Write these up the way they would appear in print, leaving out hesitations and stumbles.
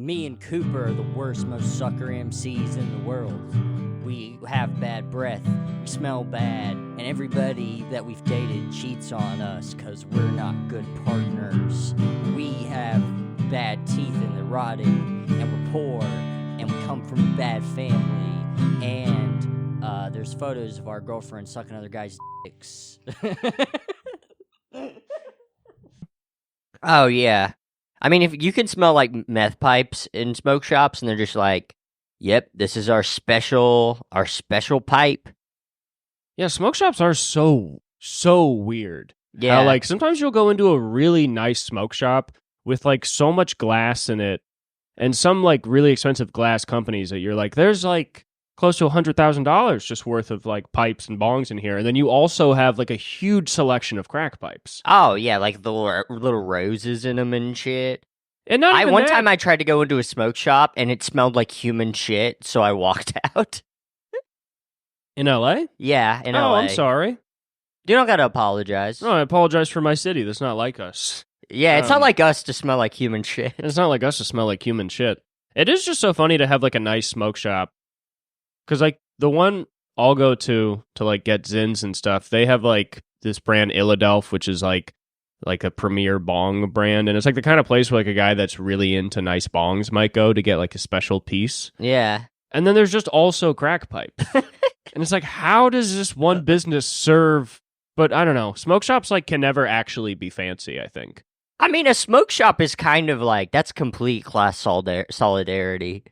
Me and Cooper are the worst, most sucker MCs in the world. We have bad breath, we smell bad, and everybody that we've dated cheats on us because we're not good partners. We have bad teeth and they're rotting, and we're poor, and we come from a bad family, and there's photos of our girlfriends sucking other guys' dicks. Oh, yeah. I mean, if you can smell like meth pipes in smoke shops, and they're just like, "Yep, this is our special pipe." Yeah, smoke shops are so weird. Yeah, How, like, sometimes you'll go into a really nice smoke shop with like so much glass in it, and some like really expensive glass companies that you're like, there's like close to $100,000 just worth of like pipes and bongs in here, and then you also have like a huge selection of crack pipes. Oh yeah, like the little roses in them and shit. And not even one that. time I tried to go into a smoke shop and it smelled like human shit, so I walked out. In LA? Yeah, in Oh, LA. I'm sorry. You don't gotta apologize. No, I apologize for my city. That's not like us. Yeah, it's not like us to smell like human shit. It's not like us to smell like human shit. It is just so funny to have like a nice smoke shop. Because like the one I'll go to like get Zins and stuff, they have like this brand Illadelph, which is like a premier bong brand. And it's like the kind of place where like a guy that's really into nice bongs might go to get like a special piece. Yeah. And then there's just also crack pipe. And it's like, how does this one business serve? But I don't know. Smoke shops like can never actually be fancy, I think. I mean, a smoke shop is kind of like, that's complete class solidarity.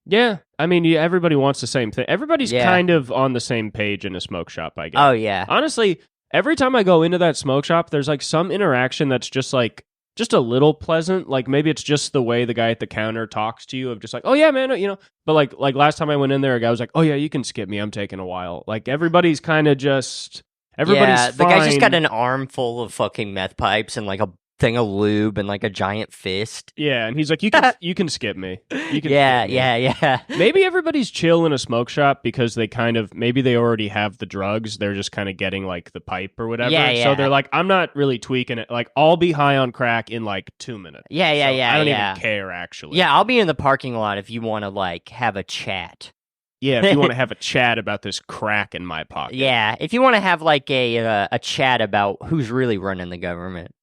Yeah. I mean, everybody wants the same thing. Everybody's kind of on the same page in a smoke shop, I guess. Oh, yeah. Honestly, every time I go into that smoke shop, there's like some interaction that's just like, just a little pleasant. Like maybe it's just the way the guy at the counter talks to you of just like, oh yeah, man, you know. But like last time I went in there, a guy was like, oh yeah, you can skip me. I'm taking a while. Like everybody's kind of just, everybody's fine. The guy's just got an armful of fucking meth pipes and like a thing of lube and like a giant fist. Yeah, and he's like, you can skip me. You can Yeah. Maybe everybody's chill in a smoke shop because they kind of, maybe they already have the drugs. They're just kind of getting like the pipe or whatever. Yeah. So they're like, I'm not really tweaking it. Like I'll be high on crack in like 2 minutes. Yeah. I don't even care actually. Yeah, I'll be in the parking lot if you want to like have a chat. Yeah, if you want to have a chat about this crack in my pocket. Yeah, if you want to have like a chat about who's really running the government.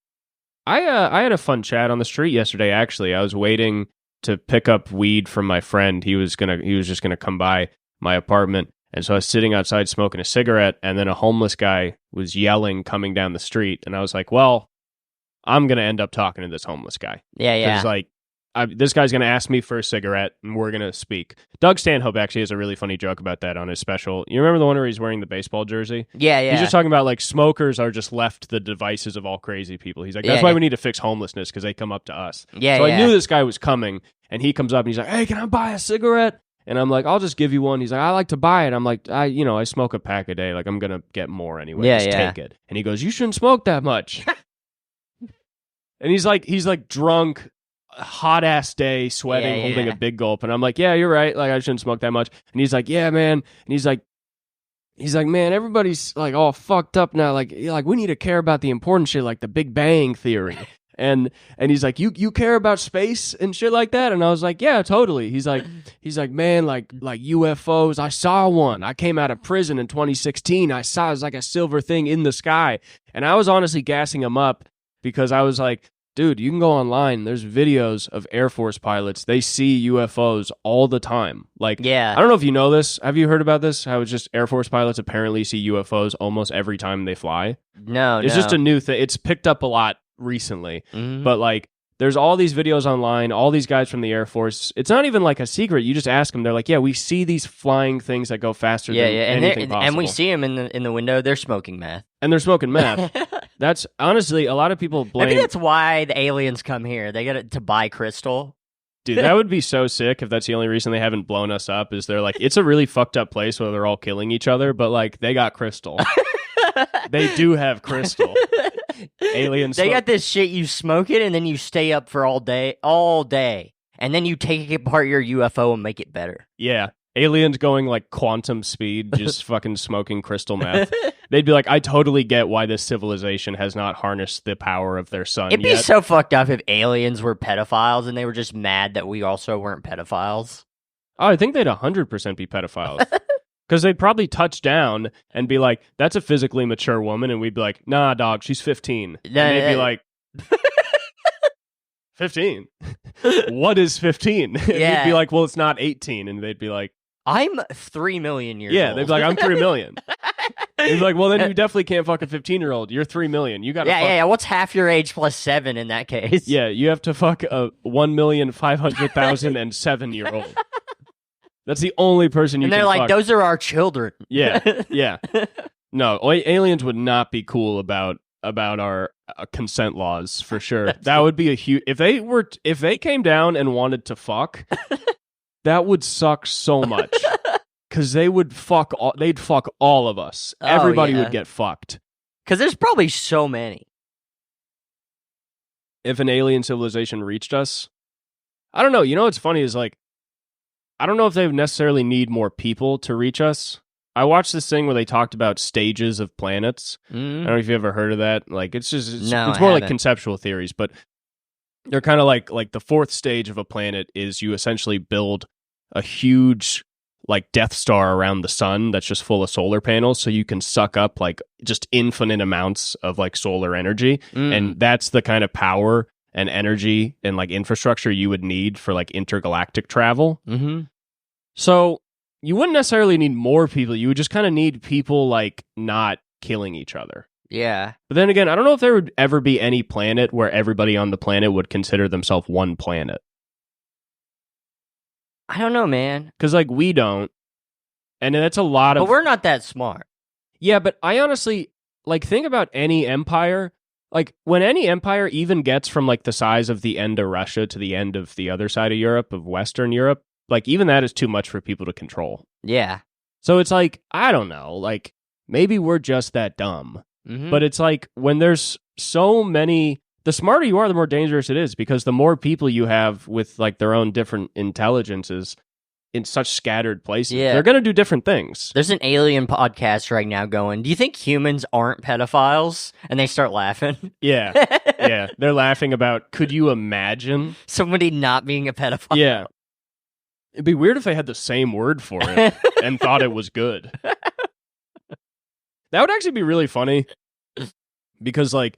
I had a fun chat on the street yesterday, actually. I was waiting to pick up weed from my friend. He was just gonna come by my apartment. And so I was sitting outside smoking a cigarette, and then a homeless guy was yelling coming down the street. And I was like, well, I'm gonna end up talking to this homeless guy. Yeah. Because like this guy's going to ask me for a cigarette, and we're going to speak. Doug Stanhope actually has a really funny joke about that on his special. You remember the one where he's wearing the baseball jersey? Yeah. He's just talking about, like, smokers are just left the devices of all crazy people. He's like, that's why we need to fix homelessness, because they come up to us. Yeah, So I knew this guy was coming, and he comes up, and he's like, hey, can I buy a cigarette? And I'm like, I'll just give you one. He's like, I like to buy it. I'm like, I smoke a pack a day. Like, I'm going to get more anyway. Just take it. And he goes, you shouldn't smoke that much. And he's like drunk, hot ass day, sweating, holding a big gulp, and I'm like, yeah, you're right, like I shouldn't smoke that much. And he's like, yeah, man. And he's like, man, everybody's like all fucked up now, like we need to care about the important shit, like the Big Bang Theory. And he's like, you care about space and shit like that? And I was like, yeah, totally. He's like, man, like UFOs. I saw one. I came out of prison in 2016. I saw it was like a silver thing in the sky. And I was honestly gassing him up because I was like, dude, you can go online. There's videos of Air Force pilots. They see UFOs all the time. Like, I don't know if you know this. Have you heard about this? How it's just Air Force pilots apparently see UFOs almost every time they fly? No, it's just a new thing. It's picked up a lot recently. Mm-hmm. But like, there's all these videos online, all these guys from the Air Force. It's not even like a secret. You just ask them. They're like, yeah, we see these flying things that go faster than anything possible. And we see them in the window. They're smoking meth. And they're smoking meth. That's honestly, a lot of people blame. Maybe that's why the aliens come here. They get it to buy crystal. Dude, that would be so sick if that's the only reason they haven't blown us up. Is they're like, it's a really fucked up place where they're all killing each other, but like they got crystal. They do have crystal. Aliens. They got this shit. You smoke it and then you stay up for all day, and then you take apart your UFO and make it better. Yeah. aliens going like quantum speed, just fucking smoking crystal meth. They'd be like, I totally get why this civilization has not harnessed the power of their sun It'd be yet. so fucked up if aliens were pedophiles and they were just mad that we also weren't pedophiles. Oh, I think they'd 100% be pedophiles. Because they'd probably touch down and be like, that's a physically mature woman. And we'd be like, nah, dog, she's 15. And they'd be like, 15? What is 15? And Yeah. we'd be like, well, it's not 18. And they'd be like, I'm 3 million years yeah, old. they'd be like, I'm 3 million. They'd be like, well, then you definitely can't fuck a 15-year-old. You're 3 million. You got to yeah. What's half your age plus 7 in that case? Yeah, you have to fuck a 1,500,007-year-old. That's the only person you and can they're like, fuck. those are our children. Yeah. No, aliens would not be cool about our consent laws for sure. That would be a huge. If they came down and wanted to fuck, that would suck so much because they'd fuck all of us. Everybody would get fucked. Because there's probably so many. If an alien civilization reached us, I don't know. You know what's funny is like, I don't know if they necessarily need more people to reach us. I watched this thing where they talked about stages of planets. I don't know if you ever heard of that. Like, it's more like conceptual theories, but they're kind of like the fourth stage of a planet is you essentially build a huge like Death Star around the sun that's just full of solar panels, so you can suck up like just infinite amounts of like solar energy, and that's the kind of power and energy and like infrastructure you would need for like intergalactic travel. So you wouldn't necessarily need more people. You would just kind of need people like not killing each other. Yeah. But then again, I don't know if there would ever be any planet where everybody on the planet would consider themselves one planet. I don't know, man. Because like we don't. And that's a lot of... But we're not that smart. Yeah, but I honestly, like, think about any empire. Like, when any empire even gets from like the size of the end of Russia to the end of the other side of Europe, of Western Europe, like, even that is too much for people to control. Yeah. So it's like, I don't know, like, maybe we're just that dumb. But it's like, when there's so many, the smarter you are, the more dangerous it is, because the more people you have with, like, their own different intelligences in such scattered places, they're going to do different things. There's an alien podcast right now going, do you think humans aren't pedophiles? And they start laughing. Yeah. Yeah. They're laughing about, could you imagine? Somebody not being a pedophile. Yeah. It'd be weird if they had the same word for it and thought it was good. That would actually be really funny because, like,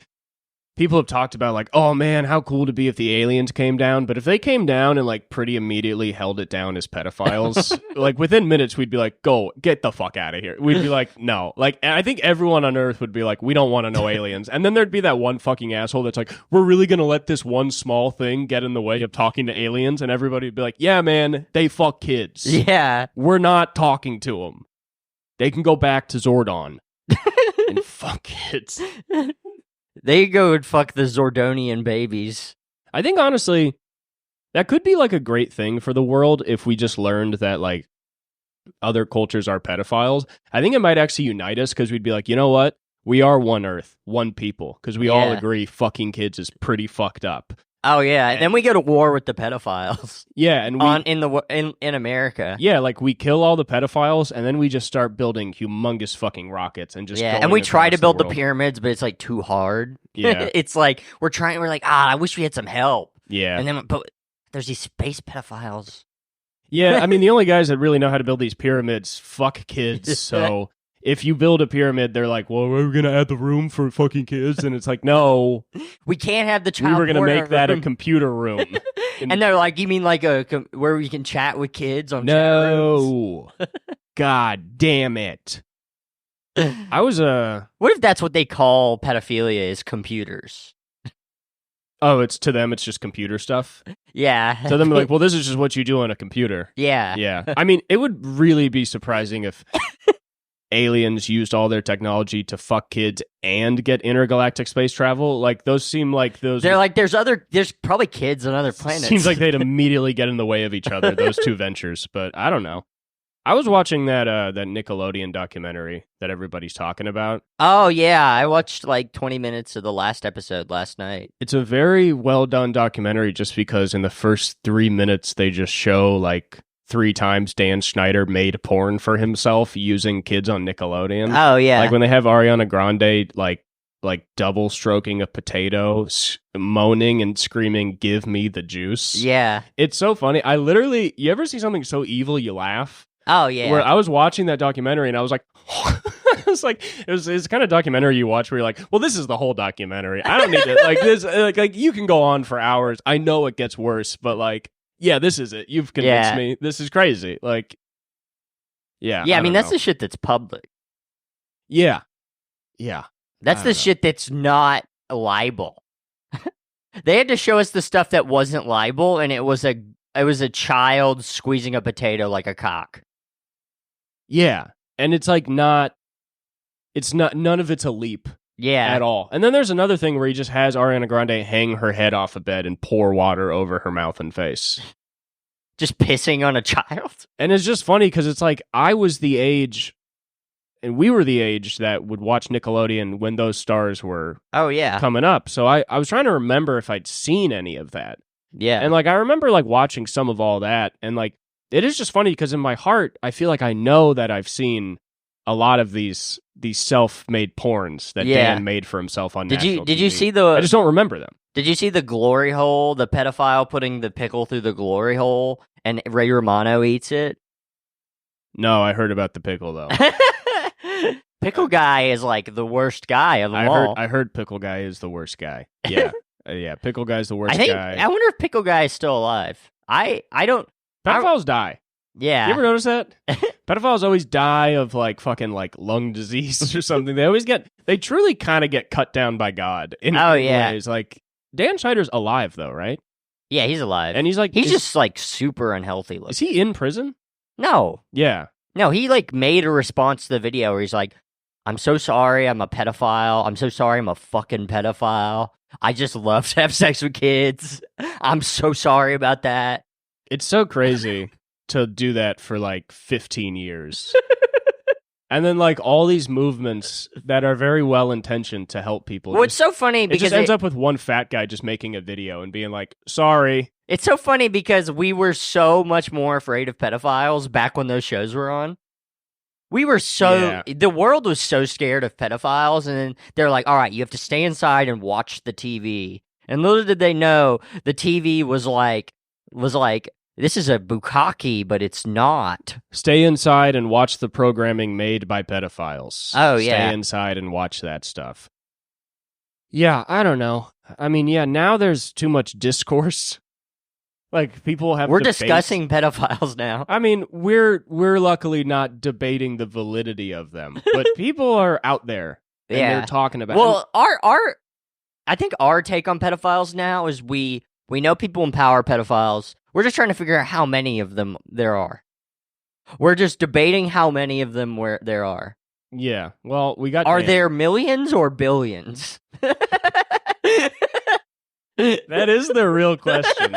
people have talked about, like, oh, man, how cool to be if the aliens came down. But if they came down and, like, pretty immediately held it down as pedophiles, like, within minutes, we'd be like, go, get the fuck out of here. We'd be like, no. Like, I think everyone on Earth would be like, we don't want to know aliens. And then there'd be that one fucking asshole that's like, we're really going to let this one small thing get in the way of talking to aliens. And everybody would be like, yeah, man, they fuck kids. Yeah. We're not talking to them. They can go back to Zordon and fuck kids. They go and fuck the Zordonian babies. I think, honestly, that could be, like, a great thing for the world if we just learned that, like, other cultures are pedophiles. I think it might actually unite us because we'd be like, you know what? We are one Earth, one people, because we all agree fucking kids is pretty fucked up. Oh, yeah. And then we go to war with the pedophiles. Yeah. And in America. Yeah, like, we kill all the pedophiles, and then we just start building humongous fucking rockets and just and we try to build the pyramids, but it's, like, too hard. Yeah. It's like, we're like, I wish we had some help. Yeah. And then, but there's these space pedophiles. Yeah, I mean, the only guys that really know how to build these pyramids fuck kids, so... If you build a pyramid, they're like, well, we're going to add the room for fucking kids. And it's like, no. We can't have the child We were going to make that room. A computer room. And they're like, you mean like where we can chat with kids on chat No. God damn it. I was What if that's what they call pedophilia is computers? Oh, it's to them, it's just computer stuff? Yeah. To them, like, well, this is just what you do on a computer. Yeah. Yeah. I mean, it would really be surprising if... aliens used all their technology to fuck kids and get intergalactic space travel. Like, those seem like those... They're like, there's probably kids on other planets. Seems like they'd immediately get in the way of each other, those two ventures. But I don't know. I was watching that Nickelodeon documentary that everybody's talking about. Oh, yeah. I watched like 20 minutes of the last episode last night. It's a very well done documentary just because in the first 3 minutes they just show like 3 times Dan Schneider made porn for himself using kids on Nickelodeon. Oh yeah. Like when they have Ariana Grande like double stroking a potato, moaning and screaming, "Give me the juice." Yeah. It's so funny. You ever see something so evil you laugh? Oh yeah. Where I was watching that documentary and I was like, it's like it's the kind of documentary you watch where you're like, well, this is the whole documentary. I don't need it. Like this, like you can go on for hours. I know it gets worse, but like, yeah, this is it. You've convinced me. This is crazy. Like, yeah. Yeah, I mean, that's the shit that's public. Yeah. Yeah. That's the shit that's not libel. They had to show us the stuff that wasn't libel, and it was a child squeezing a potato like a cock. Yeah. And it's like none of it's a leap. Yeah. At all. And then there's another thing where he just has Ariana Grande hang her head off a bed and pour water over her mouth and face. Just pissing on a child. And it's just funny because it's like I was the age, and we were the age that would watch Nickelodeon when those stars were coming up. So I was trying to remember if I'd seen any of that. Yeah. And like I remember like watching some of all that, and like it is just funny because in my heart I feel like I know that I've seen a lot of these self-made porns that Dan made for himself on national Did TV. you see the? I just don't remember them. Did you see the glory hole? The pedophile putting the pickle through the glory hole, and Ray Romano eats it. No, I heard about the pickle though. Pickle guy is like the worst guy of them all. I heard pickle guy is the worst guy. Yeah, yeah, pickle guy's the worst guy. I wonder if pickle guy is still alive. I don't. Pedophiles die. Yeah. You ever notice that? Pedophiles always die of like fucking like lung disease or something. They truly kind of get cut down by God in ways. Like Dan Schneider's alive though, right? Yeah, he's alive. And he's just like super unhealthy looking. Is he in prison? No. Yeah. No, he like made a response to the video where he's like, I'm so sorry I'm a pedophile. I'm so sorry I'm a fucking pedophile. I just love to have sex with kids. I'm so sorry about that. It's so crazy to do that for like 15 years. And then like all these movements that are very well intentioned to help people. Well, it's so funny because it just ends up with one fat guy just making a video and being like, sorry. It's so funny because we were so much more afraid of pedophiles back when those shows were on. We were the world was so scared of pedophiles, and then they're like, all right, you have to stay inside and watch the TV. And little did they know, the TV was like, this is a bukkake, but it's not. Stay inside and watch the programming made by pedophiles. Oh, yeah. Stay inside and watch that stuff. Yeah, I don't know. I mean, yeah, now there's too much discourse. Like, people have We're debates. discussing pedophiles now. I mean, we're luckily not debating the validity of them, but people are out there and they're talking about it. Well, I think our take on pedophiles now is we know people empower pedophiles. We're just trying to figure out how many of them there are. We're just debating how many of them there are. Yeah. Well, we got. Are there millions or billions? That is the real question.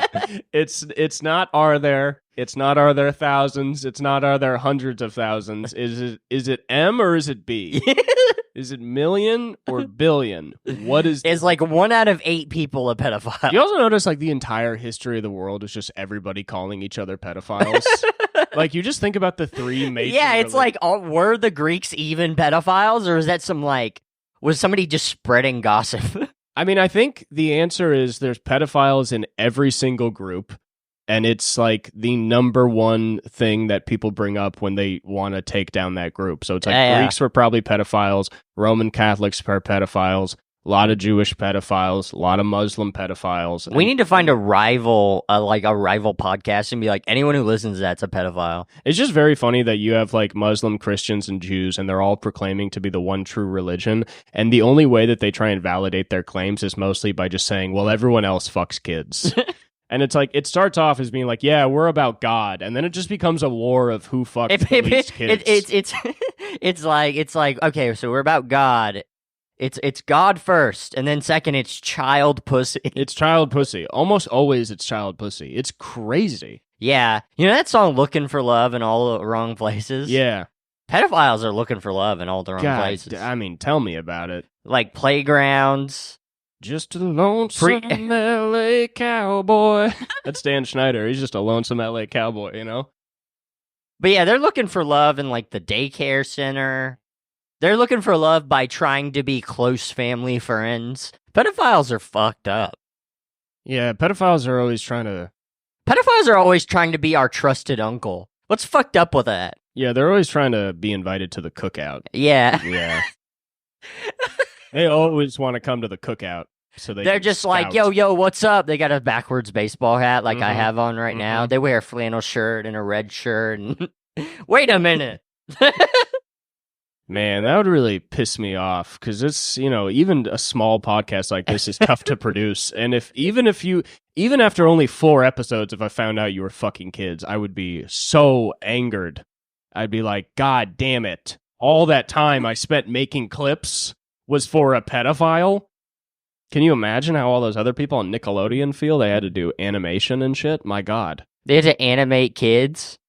It's not are there. It's not are there thousands. It's not are there hundreds of thousands. Is it M or is it B? Is it million or billion? What is? It's like 1 out of 8 people a pedophile. You also notice like the entire history of the world is just everybody calling each other pedophiles. Like you just think about the 3 major. Yeah, it's like were the Greeks even pedophiles, or is that was somebody just spreading gossip? I mean, I think the answer is there's pedophiles in every single group, and it's like the number one thing that people bring up when they want to take down that group. So it's like Greeks were probably pedophiles, Roman Catholics were pedophiles, a lot of Jewish pedophiles, a lot of Muslim pedophiles. We need to find a rival podcast and be like, anyone who listens to that's a pedophile. It's just very funny that you have like Muslim, Christians, and Jews, and they're all proclaiming to be the one true religion. And the only way that they try and validate their claims is mostly by just saying, well, everyone else fucks kids. And it's like, it starts off as being like, yeah, we're about God. And then it just becomes a war of who fucks the least kids. It's like, okay, so we're about God. It's God first, and then second, it's child pussy. It's child pussy. Almost always it's child pussy. It's crazy. Yeah. You know that song, Looking for Love in All the Wrong Places? Yeah. Pedophiles are looking for love in all the wrong places. I mean, tell me about it. Like playgrounds. Just a lonesome L.A. cowboy. That's Dan Schneider. He's just a lonesome L.A. cowboy, you know? But yeah, they're looking for love in like the daycare center. They're looking for love by trying to be close family friends. Pedophiles are fucked up. Yeah, pedophiles are always trying to... Pedophiles are always trying to be our trusted uncle. What's fucked up with that? Yeah, they're always trying to be invited to the cookout. Yeah. Yeah. They always want to come to the cookout. So they're just scout. like, yo, what's up? They got a backwards baseball hat like I have on right now. They wear a flannel shirt and a red shirt. And wait a minute. Man, that would really piss me off because it's, even a small podcast like this is tough to produce. And even after only 4 episodes, if I found out you were fucking kids, I would be so angered. I'd be like, God damn it. All that time I spent making clips was for a pedophile? Can you imagine how all those other people on Nickelodeon feel? They had to do animation and shit. My God. They had to animate kids.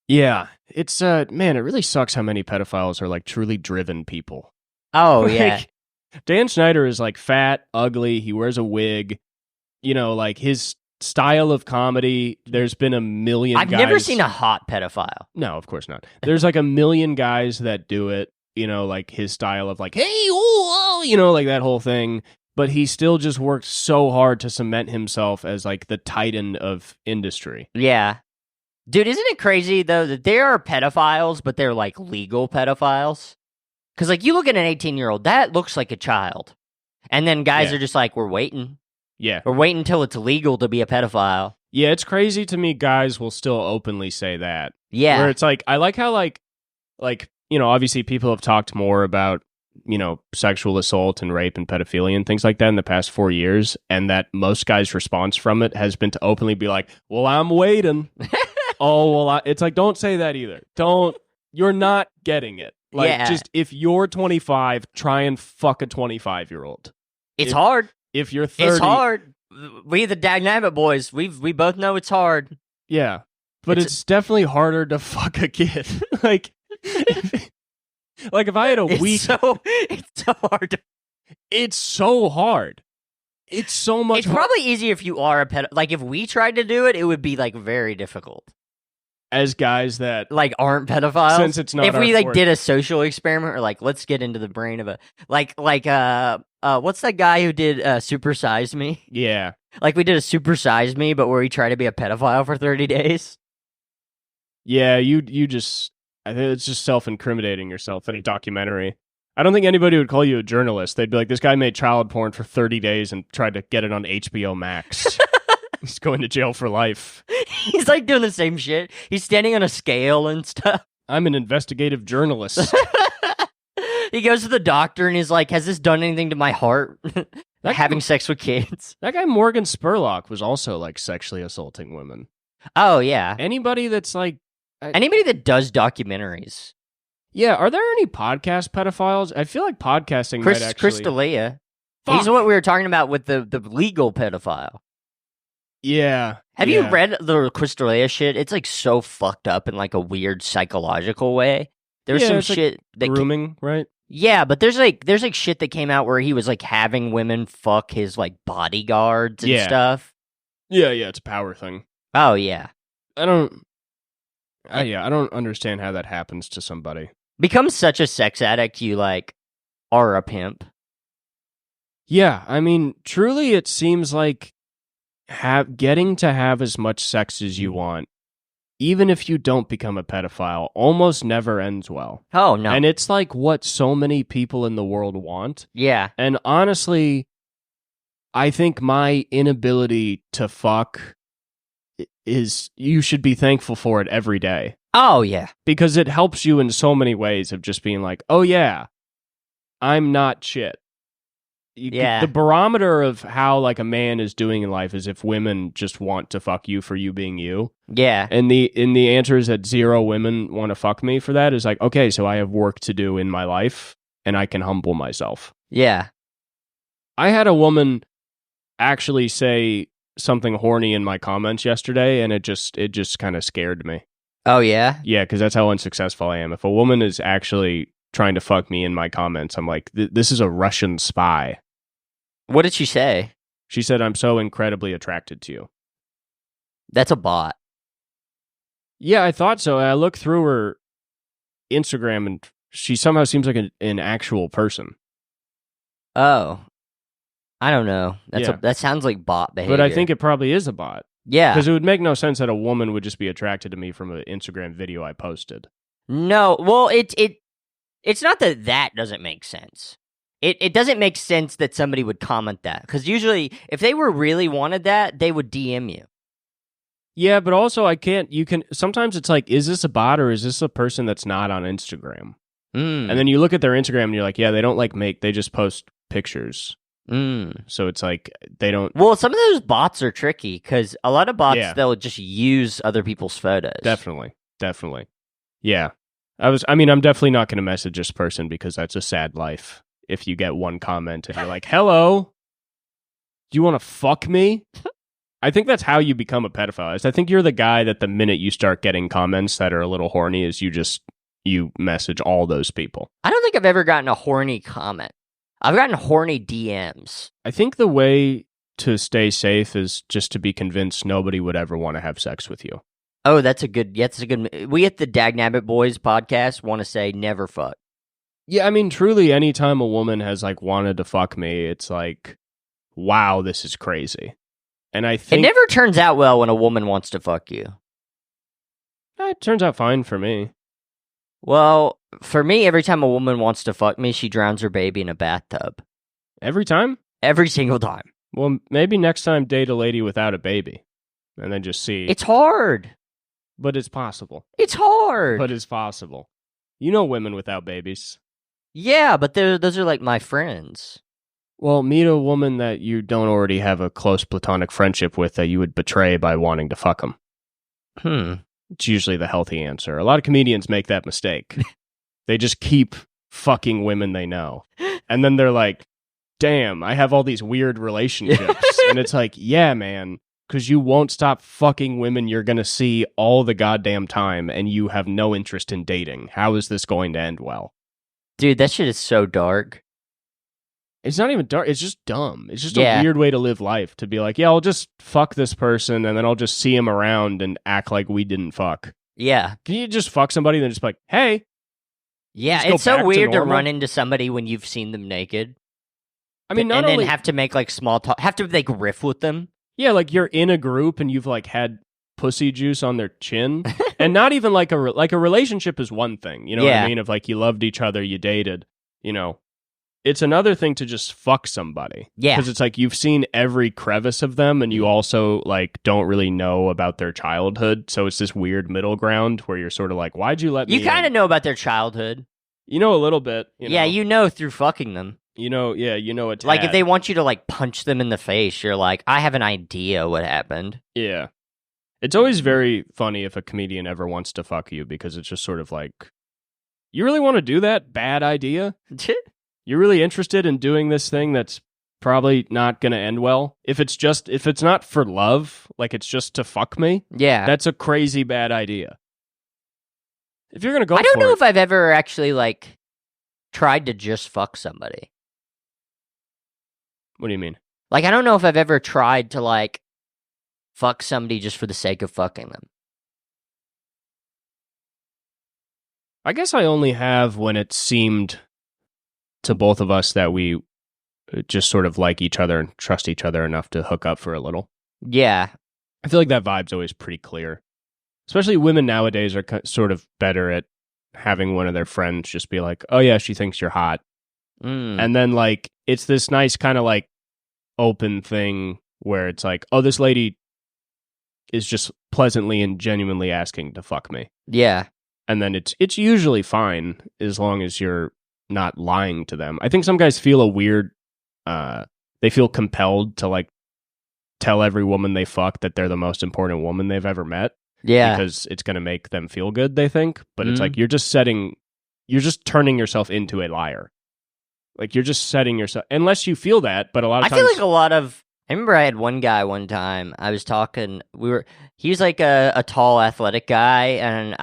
Yeah. It's, man, it really sucks how many pedophiles are like truly driven people. Oh, yeah. Dan Schneider is like fat, ugly. He wears a wig. Like his style of comedy, there's been a million I've never seen a hot pedophile. No, of course not. There's like a million guys that do it, like his style of like, hey, oh, like that whole thing. But he still just worked so hard to cement himself as like the titan of industry. Yeah. Dude, isn't it crazy though that there are pedophiles, but they're like legal pedophiles? Because like you look at an 18-year-old, that looks like a child. And then guys are just like, we're waiting. Yeah. We're waiting until it's legal to be a pedophile. Yeah, it's crazy to me guys will still openly say that. Yeah. Where it's like, I like how like, obviously people have talked more about, sexual assault and rape and pedophilia and things like that in the past 4 years. And that most guys' response from it has been to openly be like, well, I'm waiting. It's like, don't say that either. You're not getting it. Like, just if you're 25, try and fuck a 25-year-old. It's hard. If you're 30. It's hard. We the Dagnabbit boys, we both know it's hard. Yeah. But it's definitely harder to fuck a kid. Like if I had a week... It's so hard. It's so hard. It's so much It's probably easier if you are a pedophile. Like, if we tried to do it, it would be, like, very difficult. As guys that... Like, aren't pedophiles. Since it's not if we, like, did a social experiment, or, like, let's get into the brain of a... what's that guy who did Super Size Me? Yeah. Like, we did a Super Size Me, but where we tried to be a pedophile for 30 days. Yeah, you just... I think it's just self-incriminating yourself in a documentary. I don't think anybody would call you a journalist. They'd be like, this guy made child porn for 30 days and tried to get it on HBO Max. He's going to jail for life. He's like doing the same shit. He's standing on a scale and stuff. I'm an investigative journalist. He goes to the doctor and he's like, has this done anything to my heart? Having sex with kids. That guy Morgan Spurlock was also like sexually assaulting women. Oh, yeah. Anybody that's like... Anybody that does documentaries. Yeah, are there any podcast pedophiles? I feel like podcasting might actually... Chris D'Elia. He's what we were talking about with the legal pedophile. Yeah. Have you read the Chris D'Elia shit? It's like so fucked up in like a weird psychological way. There's some shit like that grooming, right? Yeah, but there's like shit that came out where he was like having women fuck his like bodyguards and stuff. Yeah, it's a power thing. Oh yeah. I don't understand how that happens to somebody. Become such a sex addict, you like are a pimp. Yeah, I mean, truly, it seems like getting to have as much sex as you want, even if you don't become a pedophile, almost never ends well. Oh no! And it's like what so many people in the world want. Yeah. And honestly, I think my inability to fuck is, you should be thankful for it every day. Oh, yeah. Because it helps you in so many ways of just being like, oh, yeah, I'm not shit. The barometer of how like a man is doing in life is if women just want to fuck you for you being you. Yeah. And the answer is that 0 women want to fuck me for that is like, okay, so I have work to do in my life and I can humble myself. Yeah. I had a woman actually say something horny in my comments yesterday, and it just kind of scared me. Oh, yeah? Yeah, because that's how unsuccessful I am. If a woman is actually trying to fuck me in my comments, I'm like, this is a Russian spy. What did she say? She said, I'm so incredibly attracted to you. That's a bot. Yeah, I thought so. I looked through her Instagram, and she somehow seems like an actual person. Oh, I don't know. That sounds like bot behavior. But I think it probably is a bot. Yeah. Because it would make no sense that a woman would just be attracted to me from an Instagram video I posted. No, well, it's not that doesn't make sense. It doesn't make sense that somebody would comment that. Because usually, if they really wanted that, they would DM you. Yeah, but also sometimes it's like, is this a bot or is this a person that's not on Instagram? And then you look at their Instagram and you're like, yeah, they don't they just post pictures. So it's like they don't. Well, some of those bots are tricky because a lot of bots they'll just use other people's photos. Definitely. Yeah, I'm definitely not going to message this person because that's a sad life. If you get one comment and you're like, "Hello, do you want to fuck me?" I think that's how you become a pedophile. I think you're the guy that the minute you start getting comments that are a little horny, is you message all those people. I don't think I've ever gotten a horny comment. I've gotten horny DMs. I think the way to stay safe is just to be convinced nobody would ever want to have sex with you. Oh, that's a good. We at the Dagnabbit Boys podcast want to say never fuck. Yeah, I mean, truly, anytime a woman has wanted to fuck me, it's like, wow, this is crazy. And I think it never turns out well when a woman wants to fuck you. It turns out fine for me. Well, for me, every time a woman wants to fuck me, she drowns her baby in a bathtub. Every time? Every single time. Well, maybe next time date a lady without a baby. And then just see. It's hard. But it's possible. It's hard. But it's possible. You know women without babies. Yeah, but those are like my friends. Well, meet a woman that you don't already have a close platonic friendship with that you would betray by wanting to fuck them. It's usually the healthy answer. A lot of comedians make that mistake. They just keep fucking women they know. And then they're like, damn, I have all these weird relationships. And it's like, yeah, man, because you won't stop fucking women you're going to see all the goddamn time and you have no interest in dating. How is this going to end well? Dude, that shit is so dark. It's not even dark. It's just dumb. It's just a weird way to live life, to be like, yeah, I'll just fuck this person and then I'll just see him around and act like we didn't fuck. Yeah. Can you just fuck somebody and then just be like, hey? Yeah, it's so weird to run into somebody when you've seen them naked. I mean, then have to make small talk, have to riff with them. Yeah, you're in a group and you've had pussy juice on their chin. And not even a relationship is one thing. You know what I mean? If you loved each other, you dated, It's another thing to just fuck somebody. Yeah. Because it's you've seen every crevice of them and you also don't really know about their childhood. So it's this weird middle ground where you're sort of why'd you let me You kind of know about their childhood. You know a little bit. Yeah, through fucking them. You know a tad. If they want you to punch them in the face, you're like, I have an idea what happened. Yeah. It's always very funny if a comedian ever wants to fuck you because it's just sort of you really want to do that? Bad idea? You're really interested in doing this thing that's probably not going to end well? If it's not for love, it's just to fuck me? Yeah. That's a crazy bad idea. If you're going to go I don't know if I've ever actually, tried to just fuck somebody. What do you mean? I don't know if I've ever tried to, fuck somebody just for the sake of fucking them. I guess I only have when it seemed to both of us that we just sort of like each other and trust each other enough to hook up for a little. Yeah. I feel like that vibe's always pretty clear. Especially women nowadays are sort of better at having one of their friends just be like, oh yeah, she thinks you're hot. And then it's this nice kind of open thing where it's oh, this lady is just pleasantly and genuinely asking to fuck me. Yeah. And then it's usually fine as long as you're not lying to them. I think some guys feel a weird, they feel compelled to tell every woman they fuck that they're the most important woman they've ever met. Yeah. Because it's going to make them feel good, they think. But it's you're just turning yourself into a liar. You're just setting yourself, unless you feel that, but a lot of times. I feel I remember I had one guy one time, I was talking, he was a tall athletic guy, and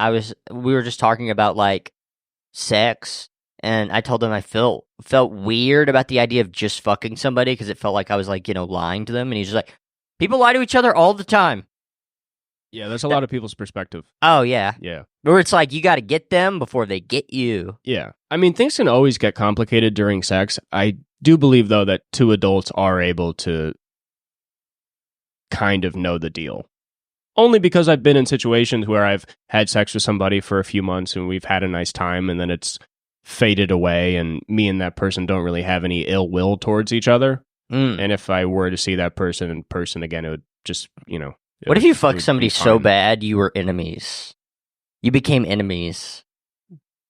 we were just talking about sex, and I told him I felt weird about the idea of just fucking somebody, because it felt like I was lying to them, and he's just people lie to each other all the time. Yeah, that's a lot of people's perspective. Oh, yeah. Yeah. Where it's like, you got to get them before they get you. Yeah. I mean, things can always get complicated during sex. I do believe, though, that two adults are able to kind of know the deal. Only because I've been in situations where I've had sex with somebody for a few months and we've had a nice time and then it's faded away and me and that person don't really have any ill will towards each other. And if I were to see that person in person again, it would just, What if you fucked somebody so bad you were enemies? You became enemies.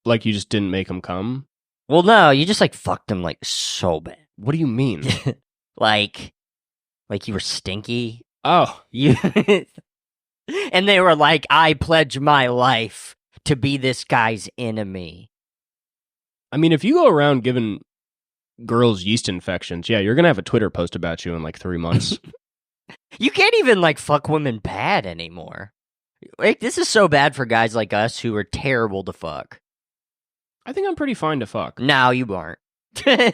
Like you just didn't make them come? Well, no, you just like fucked them like so bad. What do you mean? like you were stinky. Oh. You and they were like, I pledge my life to be this guy's enemy. I mean, if you go around giving girls yeast infections, yeah, you're going to have a Twitter post about you in like 3 months. You can't even like fuck women bad anymore. Like, this is so bad for guys like us who are terrible to fuck. I think I'm pretty fine to fuck. No, you aren't.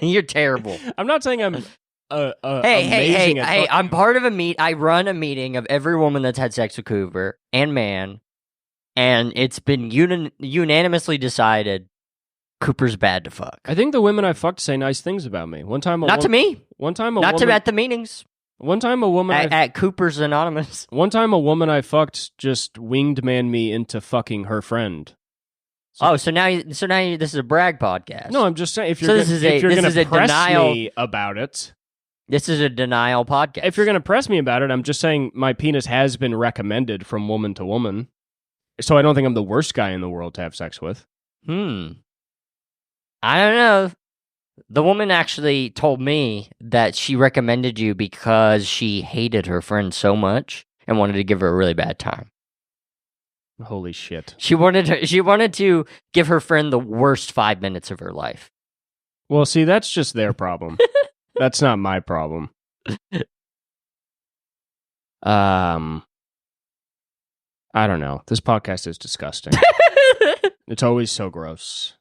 You're terrible. I'm not saying I'm Hey, I'm part of I run a meeting of every woman that's had sex with Cooper and man, and it's been unanimously decided Cooper's bad to fuck. I think the women I fucked say nice things about me. To me. One time at the meetings. One time a woman at Cooper's Anonymous. One time a woman I fucked just winged-man me into fucking her friend. So now this is a brag podcast. No, I'm just saying if you're going to press me about it. This is a denial podcast. If you're going to press me about it, I'm just saying my penis has been recommended from woman to woman. So I don't think I'm the worst guy in the world to have sex with. I don't know. The woman actually told me that she recommended you because she hated her friend so much and wanted to give her a really bad time. Holy shit. She wanted to give her friend the worst 5 minutes of her life. Well, see, that's just their problem. That's not my problem. I don't know. This podcast is disgusting. It's always so gross.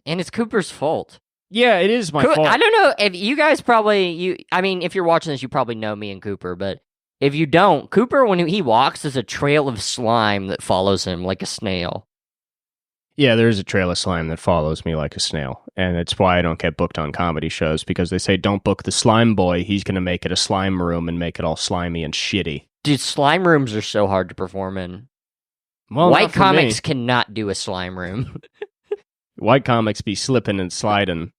And it's Cooper's fault. Yeah, it is my fault. I don't know if you guys if you're watching this, you probably know me and Cooper, but if you don't, Cooper, when he walks, there's a trail of slime that follows him like a snail. Yeah, there is a trail of slime that follows me like a snail, and it's why I don't get booked on comedy shows, because they say, don't book the slime boy, he's going to make it a slime room and make it all slimy and shitty. Dude, slime rooms are so hard to perform in. Well, White comics cannot do a slime room. White comics be slipping and sliding.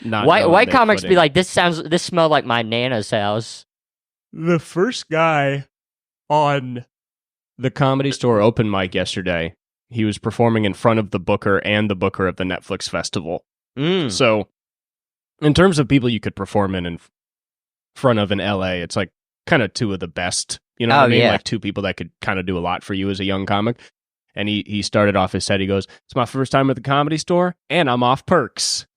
White comics be like, this smelled like my Nana's house. The first guy on the Comedy Store open mic yesterday, he was performing in front of the booker and the booker of the Netflix festival. So, in terms of people you could perform in front of in LA, it's like kind of two of the best. You know what I mean? Yeah. Like two people that could kind of do a lot for you as a young comic. And he started off his set. He goes, "It's my first time at the Comedy Store, and I'm off perks."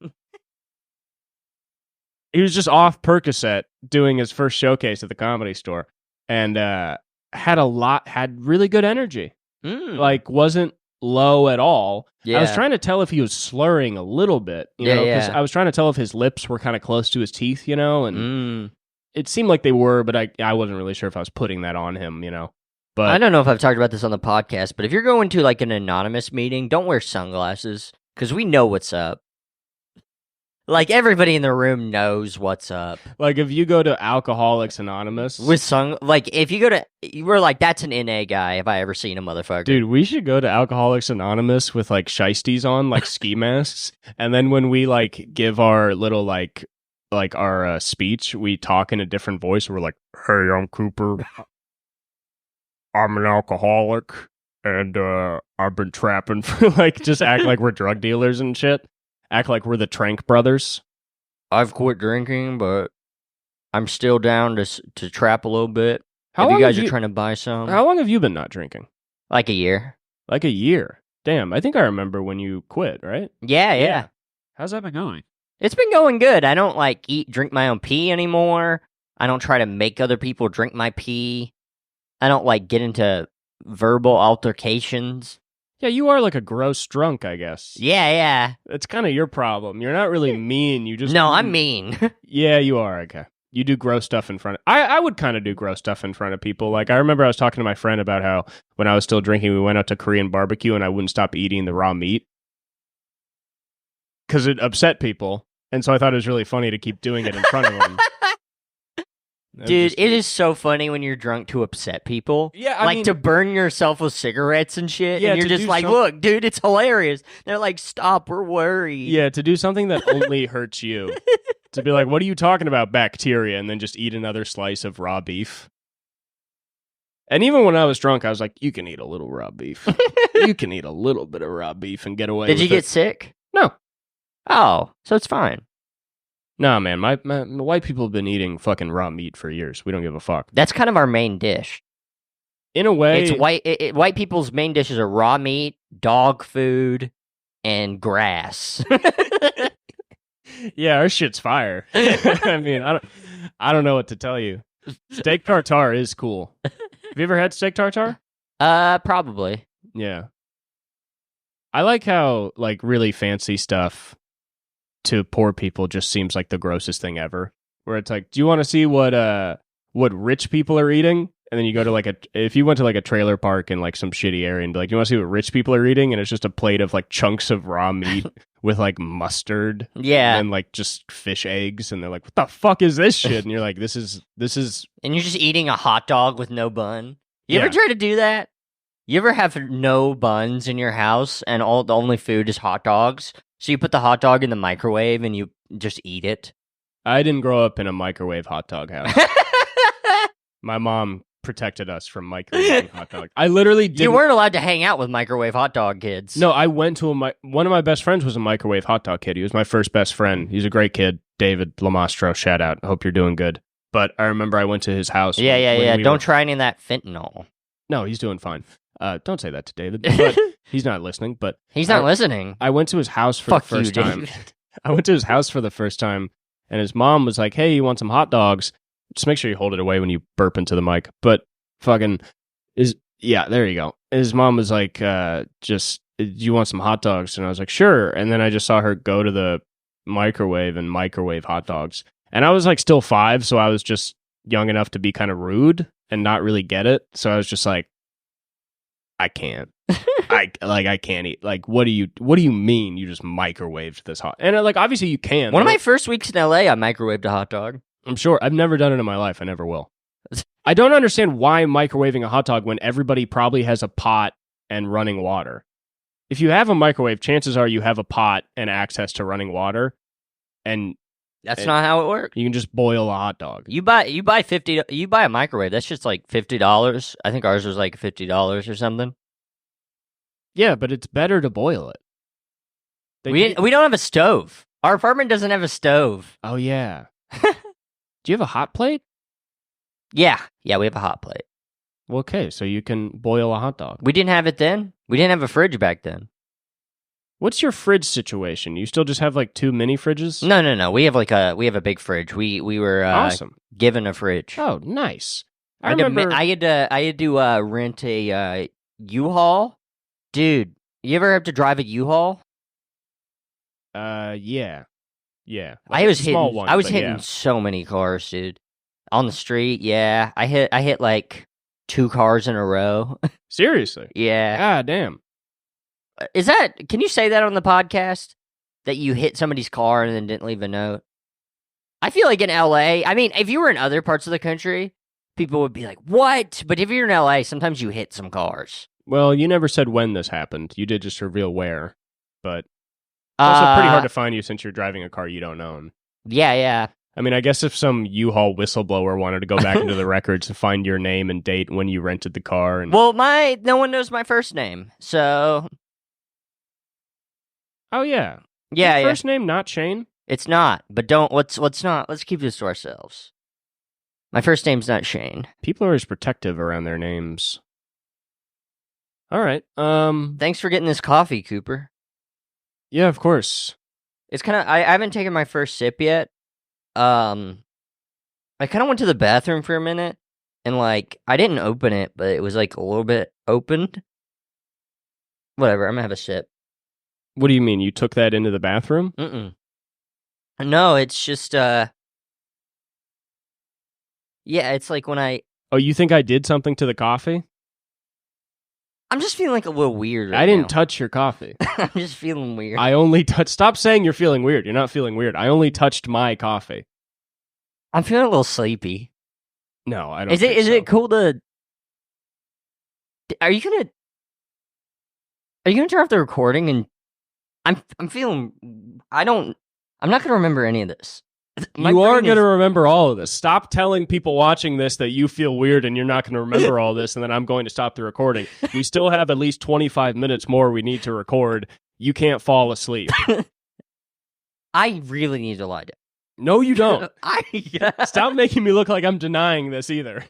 He was just off Percocet doing his first showcase at the Comedy Store, and had really good energy. Like, wasn't low at all. Yeah. I was trying to tell if he was slurring a little bit, you know, because I was trying to tell if his lips were kind of close to his teeth, you know, and it seemed like they were, but I wasn't really sure if I was putting that on him, you know. But I don't know if I've talked about this on the podcast, but if you're going to like an anonymous meeting, don't wear sunglasses, because we know what's up. Like, everybody in the room knows what's up. Like, if you go to Alcoholics Anonymous if you go to, we're like, that's an NA guy if I ever seen a motherfucker. Dude, we should go to Alcoholics Anonymous with like shiesties on, like ski masks, and then when we like give our little like our speech, we talk in a different voice. We're like, "Hey, I'm Cooper. I'm an alcoholic, and I've been trapping for," like, just act like we're drug dealers and shit. Act like we're the Trank brothers. I've quit drinking, but I'm still down to trap a little bit. How if long you guys are trying to buy some. How long have you been not drinking? Like a year. Like a year? Damn, I think I remember when you quit, right? Yeah. How's that been going? It's been going good. I don't like drink my own pee anymore. I don't try to make other people drink my pee. I don't like get into verbal altercations. Yeah, you are like a gross drunk, I guess. Yeah. It's kind of your problem. You're not really mean. You just... No, I'm mean. Yeah, you are. Okay. You do gross stuff in front of... I would kind of do gross stuff in front of people. Like, I remember I was talking to my friend about how when I was still drinking, we went out to Korean barbecue and I wouldn't stop eating the raw meat because it upset people. And so I thought it was really funny to keep doing it in front of them. Dude, it is so funny when you're drunk to upset people. Yeah, I mean, to burn yourself with cigarettes and shit. Yeah, and you're just like, look, dude, it's hilarious. They're like, stop, we're worried. Yeah, to do something that only hurts you. To be like, what are you talking about, bacteria? And then just eat another slice of raw beef. And even when I was drunk, I was like, you can eat a little raw beef. You can eat a little bit of raw beef and get away with it. Did you get sick? No. Oh, so it's fine. Nah, man, my white people have been eating fucking raw meat for years. We don't give a fuck. That's kind of our main dish. In a way... It's white people's main dishes are raw meat, dog food, and grass. Yeah, our shit's fire. I mean, I don't know what to tell you. Steak tartare is cool. Have you ever had steak tartare? Probably. Yeah. I like how, like, really fancy stuff to poor people just seems like the grossest thing ever. Where it's like, do you want to see what rich people are eating? And then you go to if you went to like a trailer park in like some shitty area and be like, do you want to see what rich people are eating? And it's just a plate of like chunks of raw meat with like mustard. Yeah. And like just fish eggs. And they're like, what the fuck is this shit? And you're like, this is. And you're just eating a hot dog with no bun. You ever try to do that? You ever have no buns in your house and the only food is hot dogs? So you put the hot dog in the microwave and you just eat it? I didn't grow up in a microwave hot dog house. My mom protected us from microwaving hot dogs. I literally didn't... You weren't allowed to hang out with microwave hot dog kids. No, I went to one of my best friends was a microwave hot dog kid. He was my first best friend. He's a great kid. David Lamastro, shout out. I hope you're doing good. But I remember I went to his house. Yeah. Don't try any of that fentanyl. No, he's doing fine. Don't say that to David. But he's not listening. But he's not listening. I went to his house for the first time. I went to his house for the first time, and his mom was like, "Hey, you want some hot dogs? Just make sure you hold it away when you burp into the mic." But fucking there you go. His mom was like, "Just do you want some hot dogs?" And I was like, "Sure." And then I just saw her go to the microwave and microwave hot dogs, and I was like still 5, so I was just young enough to be kind of rude and not really get it. So I was just like, I can't. I can't eat. Like, what do you mean you just microwaved this hot? And like, obviously you can. One of my first weeks in LA, I microwaved a hot dog. I'm sure. I've never done it in my life. I never will. I don't understand why microwaving a hot dog when everybody probably has a pot and running water. If you have a microwave, chances are you have a pot and access to running water. And that's not how it works. You can just boil a hot dog. You buy a microwave. That's just like $50. I think ours was like $50 or something. Yeah, but it's better to boil it. We don't have a stove. Our apartment doesn't have a stove. Oh yeah. Do you have a hot plate? Yeah, we have a hot plate. Well, okay, so you can boil a hot dog. We didn't have it then. We didn't have a fridge back then. What's your fridge situation? You still just have like 2 mini fridges? No. We have a big fridge. We were awesome. Given a fridge. Oh, nice. I had to rent a U-Haul. Dude, you ever have to drive a U-Haul? Yeah. Like I was hitting yeah. so many cars, dude. On the street, yeah. I hit like 2 cars in a row. Seriously? Yeah. God damn. Can you say that on the podcast? That you hit somebody's car and then didn't leave a note? I feel like in LA, I mean, if you were in other parts of the country, people would be like, what? But if you're in LA, sometimes you hit some cars. Well, you never said when this happened. You did just reveal where. But it's also pretty hard to find you since you're driving a car you don't own. Yeah. I mean, I guess if some U-Haul whistleblower wanted to go back into the records and find your name and date when you rented the car. And... Well, no one knows my first name, so... Oh, yeah. Yeah, Your first name not Shane? It's not, but let's not. Let's keep this to ourselves. My first name's not Shane. People are always protective around their names. All right. Thanks for getting this coffee, Cooper. Yeah, of course. It's kind of... I haven't taken my first sip yet. I kind of went to the bathroom for a minute, and like I didn't open it, but it was like a little bit opened. Whatever, I'm gonna have a sip. What do you mean? You took that into the bathroom? No, it's just Yeah, it's like when Oh, you think I did something to the coffee? I'm just feeling like a little weird right I didn't now. touch your coffee. I'm just feeling weird. I only touched... Stop saying you're feeling weird. You're not feeling weird. I only touched my coffee. I'm feeling a little sleepy. No, I don't Is it cool to... Are you gonna turn off the recording? And I'm feeling... I'm not gonna remember any of this. You are going to remember all of this. Stop telling people watching this that you feel weird and you're not going to remember all this, and then I'm going to stop the recording. We still have at least 25 minutes more we need to record. You can't fall asleep. I really need to lie down. No, you don't. Stop making me look like I'm denying this either.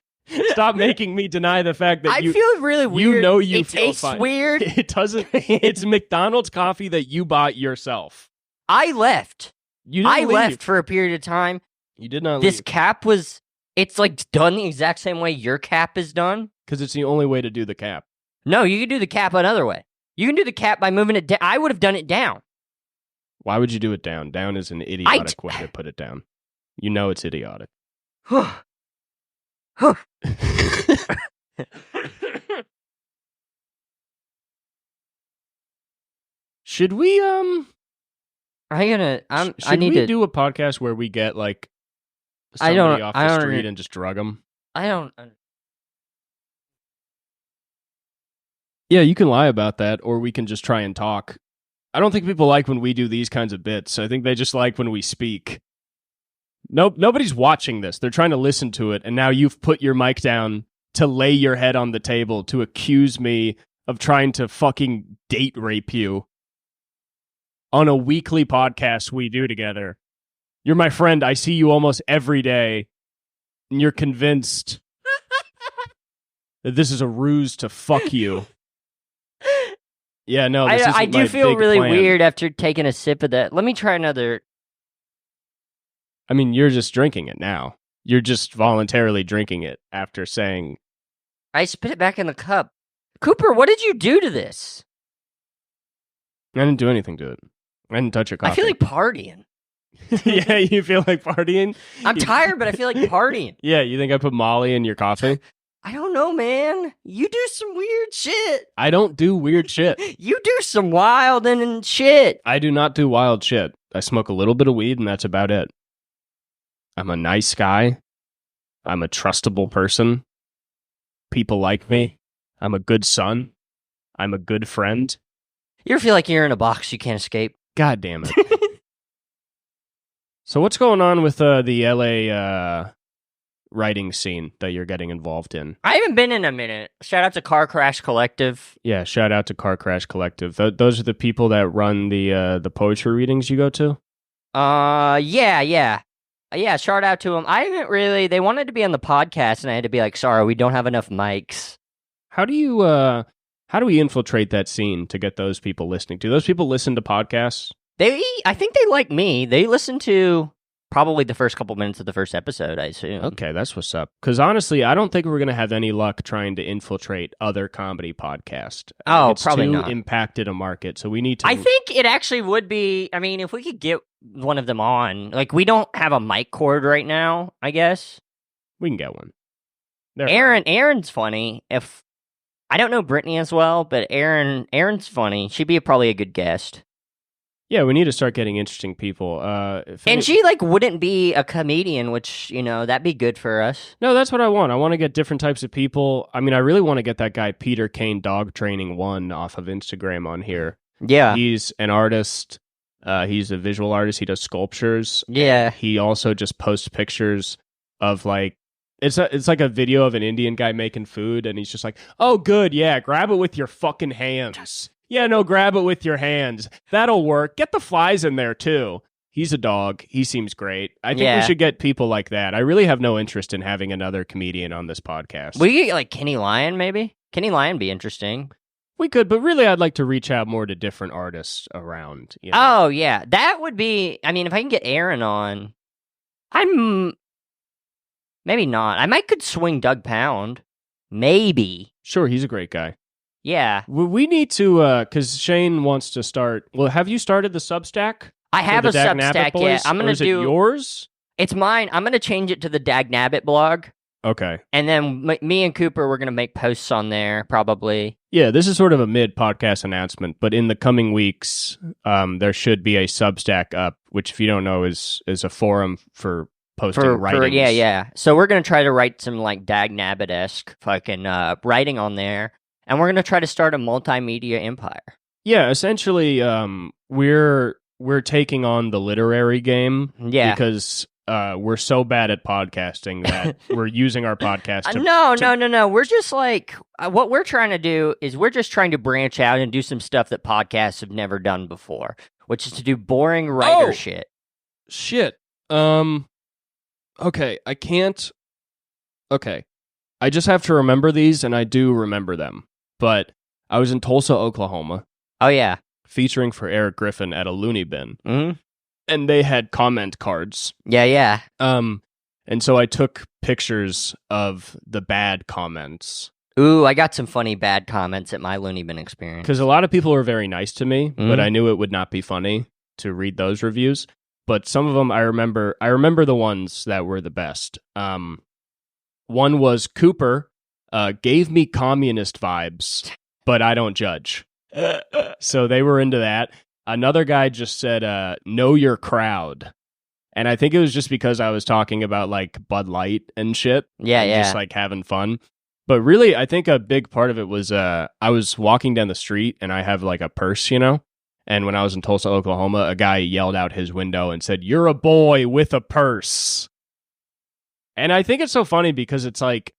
Stop making me deny the fact that I feel really weird. You know you it feel tastes fine. Weird. It doesn't. It's McDonald's coffee that you bought yourself. I left. You didn't leave. left for a period of time. You did not This leave. cap was... It's like done the exact same way your cap is done. Because it's the only way to do the cap. No, you can do the cap another way. You can do the cap by moving it down. I would have done it down. Why would you do it down? Down is an idiotic way to put it down. You know it's idiotic. Should we I need to do a podcast where we get like I somebody don't- off I the don't street under- and just drug them? I don't... Yeah, you can lie about that, or we can just try and talk. I don't think people like when we do these kinds of bits. I think they just like when we speak. Nope, nobody's watching this. They're trying to listen to it, and now you've put your mic down to lay your head on the table to accuse me of trying to fucking date rape you on a weekly podcast we do together. You're my friend. I see you almost every day, and you're convinced that this is a ruse to fuck you. Yeah, no, this I isn't do my feel big really plan. weird after taking a sip of that. Let me try another. I mean, you're just drinking it now. You're just voluntarily drinking it after saying... I spit it back in the cup. Cooper, what did you do to this? I didn't do anything to it. I didn't touch your coffee. I feel like partying. Yeah, you feel like partying? I'm tired, but I feel like partying. Yeah, you think I put Molly in your coffee? I don't know, man. You do some weird shit. I don't do weird shit. You do some wild and shit. I do not do wild shit. I smoke a little bit of weed, and that's about it. I'm a nice guy. I'm a trustable person. People like me. I'm a good son. I'm a good friend. You ever feel like you're in a box you can't escape? God damn it. So what's going on with the LA writing scene that you're getting involved in? I haven't been in a minute. Shout out to Car Crash Collective. Yeah, shout out to Car Crash Collective. Those are the people that run the poetry readings you go to? Yeah, shout out to them. I haven't really... They wanted to be on the podcast, and I had to be like, sorry, we don't have enough mics. How do we infiltrate that scene to get those people listening? Do those people listen to podcasts? I think they like me. They listen to probably the first couple minutes of the first episode, I assume. Okay, that's what's up. Because honestly, I don't think we're going to have any luck trying to infiltrate other comedy podcasts. Oh, it's probably too not. impacted a market, so we need to... I think it actually would be... I mean, if we could get one of them on... Like, we don't have a mic cord right now, I guess. We can get one. Aaron's funny. I don't know Brittany as well, but Aaron's funny. She'd be probably a good guest. Yeah, we need to start getting interesting people. She wouldn't be a comedian, which, that'd be good for us. No, that's what I want. I want to get different types of people. I mean, I really want to get that guy Peter Kane Dog Training 1 off of Instagram on here. Yeah. He's an artist. He's a visual artist. He does sculptures. Yeah. He also just posts pictures of it's like a video of an Indian guy making food, and he's just like, oh, good, yeah, grab it with your fucking hands. Yeah, no, grab it with your hands. That'll work. Get the flies in there, too. He's a dog. He seems great. I think we should get people like that. I really have no interest in having another comedian on this podcast. We get, Kenny Lyon, maybe? Kenny Lyon be interesting. We could, but really I'd like to reach out more to different artists around. Oh, yeah. That would be... I mean, if I can get Aaron on... Maybe not. I could swing Doug Pound. Maybe. Sure, he's a great guy. Yeah. We need to, because Shane wants to start... Well, have you started the Substack? I have a Substack, yeah. I'm going to do... yours? It's mine. I'm going to change it to the Dagnabbit blog. Okay. And then me and Cooper, we're going to make posts on there, probably. Yeah, this is sort of a mid-podcast announcement, but in the coming weeks, there should be a Substack up, which, if you don't know, is a forum for posting writings. Yeah. So we're going to try to write some, like, Dagnabbit-esque fucking writing on there, and we're going to try to start a multimedia empire. Yeah, essentially, we're taking on the literary game. Yeah. Because we're so bad at podcasting that we're using our podcast to... No. We're just like... what we're trying to do is we're just trying to branch out and do some stuff that podcasts have never done before, which is to do boring writer shit. Shit. Okay, I can't... Okay. I just have to remember these, and I do remember them. But I was in Tulsa, Oklahoma. Oh, yeah. Featuring for Eric Griffin at a loony bin. Mm-hmm. And they had comment cards. Yeah. And so I took pictures of the bad comments. Ooh, I got some funny bad comments at my loony bin experience. Because a lot of people were very nice to me, but I knew it would not be funny to read those reviews. But some of them I remember the ones that were the best. One was Cooper gave me communist vibes, but I don't judge. So they were into that. Another guy just said, know your crowd. And I think it was just because I was talking about, like, Bud Light and shit. Yeah. Just, like, having fun. But really, I think a big part of it was I was walking down the street, and I have, like, a purse, you know? And when I was in Tulsa, Oklahoma, a guy yelled out his window and said, "You're a boy with a purse." And I think it's so funny because it's like,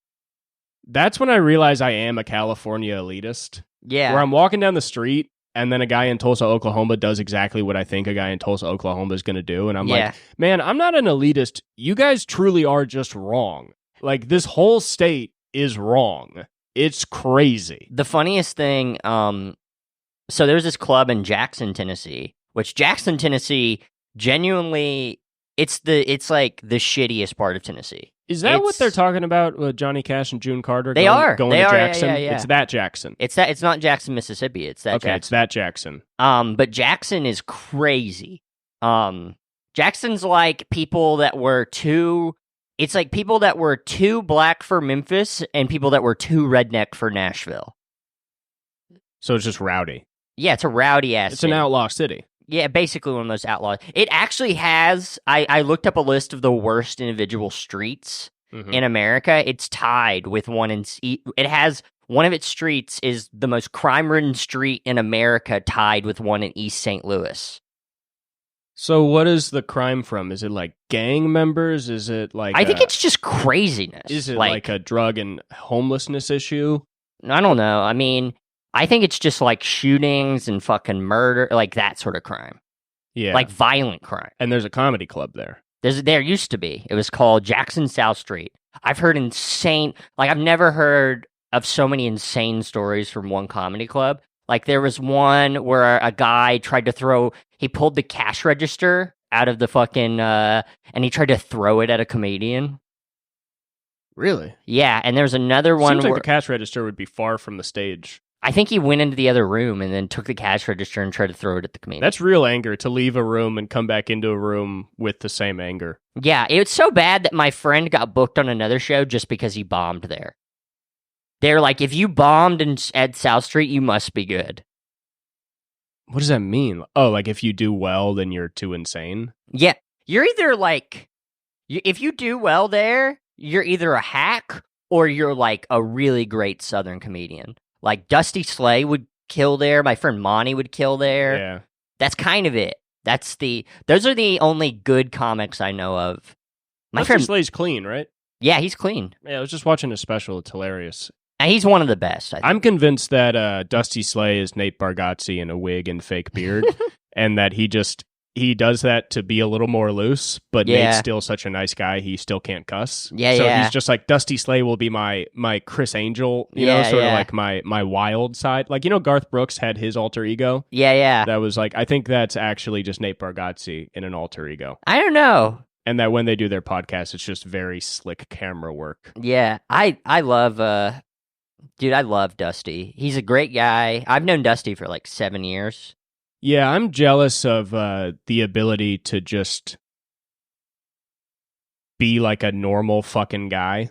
that's when I realize I am a California elitist. Yeah. Where I'm walking down the street, and then a guy in Tulsa, Oklahoma does exactly what I think a guy in Tulsa, Oklahoma is going to do. And I'm like, man, I'm not an elitist. You guys truly are just wrong. Like, this whole state is wrong. It's crazy. The funniest thing, so there's this club in Jackson, Tennessee, which Jackson, Tennessee, genuinely, it's like the shittiest part of Tennessee. Is that what they're talking about with Johnny Cash and June Carter? They are going to Jackson. Yeah. It's that Jackson. It's not Jackson, Mississippi. It's that. Okay, Jackson. It's that Jackson. But Jackson is crazy. Jackson's like people that were too. It's like people that were too black for Memphis and people that were too redneck for Nashville. So it's just rowdy. Yeah, it's a rowdy ass. It's an outlaw city. Yeah, basically one of those outlaws. It actually has, I looked up a list of the worst individual streets in America. It's tied with one it has, one of its streets is the most crime-ridden street in America, tied with one in East St. Louis. So what is the crime from? Is it like gang members? Is it like... I think it's just craziness. Is it like a drug and homelessness issue? I don't know. I mean... I think it's just like shootings and fucking murder, like that sort of crime. Yeah. Like violent crime. And there's a comedy club there. There used to be. It was called Jackson South Street. I've heard insane, like I've never heard of so many insane stories from one comedy club. Like there was one where a guy tried to he pulled the cash register out of the fucking, and he tried to throw it at a comedian. Really? Yeah, and there's another one Seems like the cash register would be far from the stage. I think he went into the other room and then took the cash register and tried to throw it at the comedian. That's real anger, to leave a room and come back into a room with the same anger. Yeah, it's so bad that my friend got booked on another show just because he bombed there. They're like, if you bombed at South Street, you must be good. What does that mean? Oh, like if you do well, then you're too insane? Yeah, you're either like, if you do well there, you're either a hack or you're like a really great Southern comedian. Like Dusty Slay would kill there. My friend Monty would kill there. Yeah. That's kind of it. Those are the only good comics I know of. My Dusty friend Slay's clean, right? Yeah, he's clean. Yeah, I was just watching a special. It's hilarious. And he's one of the best, I think. I'm convinced that Dusty Slay is Nate Bargatze in a wig and fake beard, and that he does that to be a little more loose, but Nate's still such a nice guy, he still can't cuss. So he's just like, Dusty Slay will be my Chris Angel, you know, sort of like my wild side. Like, you know, Garth Brooks had his alter ego? Yeah. That was like, I think that's actually just Nate Bargatze in an alter ego. I don't know. And that when they do their podcast, it's just very slick camera work. Yeah, I love, dude, I love Dusty. He's a great guy. I've known Dusty for like 7 years. Yeah, I'm jealous of the ability to just be like a normal fucking guy.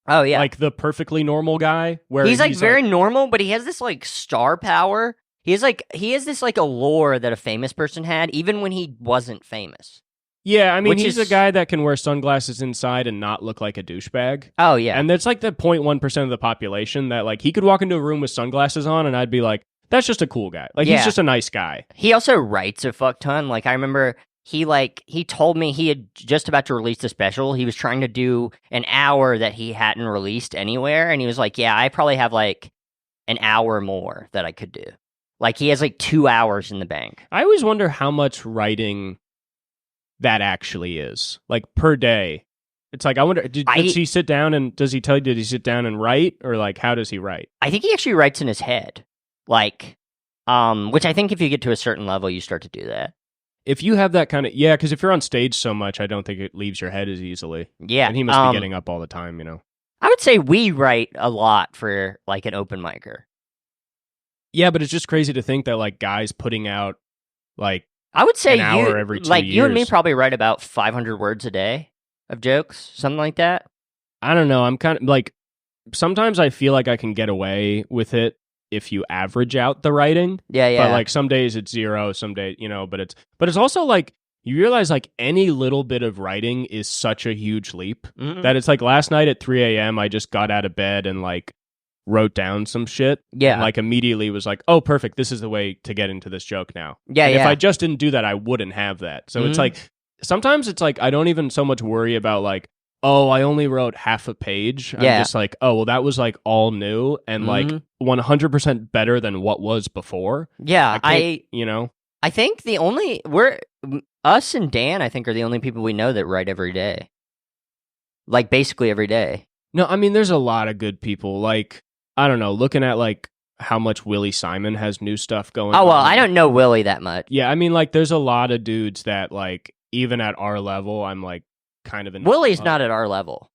Oh yeah, like the perfectly normal guy. Where he's like very normal, but he has this like star power. He has this like allure that a famous person had, even when he wasn't famous. Yeah, I mean, he's a guy that can wear sunglasses inside and not look like a douchebag. Oh, yeah. And that's like the 0.1% of the population that, like, he could walk into a room with sunglasses on and I'd be like, that's just a cool guy. Like, he's just a nice guy. He also writes a fuck ton. Like, I remember he told me he had just about to release the special. He was trying to do an hour that he hadn't released anywhere. And he was like, yeah, I probably have like an hour more that I could do. Like, he has like 2 hours in the bank. I always wonder how much writing that actually is, like, per day. It's like, I wonder, does he sit down and did he sit down and write, or like, how does he write? I think he actually writes in his head, like, which I think if you get to a certain level, you start to do that. If you have that kind of, yeah, because if you're on stage so much, I don't think it leaves your head as easily. Yeah. And he must be getting up all the time, you know? I would say we write a lot for like an open micer. Yeah, but it's just crazy to think that like guys putting out like, I would say an hour every 2 years. You and me probably write about 500 words a day of jokes, something like that. I don't know. I'm kind of like, sometimes I feel like I can get away with it if you average out the writing. Yeah. But like some days it's 0, some days, you know, but it's also like, you realize like any little bit of writing is such a huge leap that it's like last night at 3 a.m. I just got out of bed and like wrote down some shit. Yeah. And like immediately was like, oh, perfect. This is the way to get into this joke now. Yeah. And if I just didn't do that, I wouldn't have that. So it's like, sometimes it's like, I don't even so much worry about like, oh, I only wrote half a page. I'm just like, oh, well, that was like all new and like 100% better than what was before. Yeah. You know, I think us and Dan, I think, are the only people we know that write every day. Like basically every day. No, I mean, there's a lot of good people. Like, I don't know, looking at like how much Willie Simon has new stuff going on. Oh, well, I don't know Willie that much. Yeah, I mean, like, there's a lot of dudes that, like, even at our level, I'm, like, kind of in... Willie's not at our level.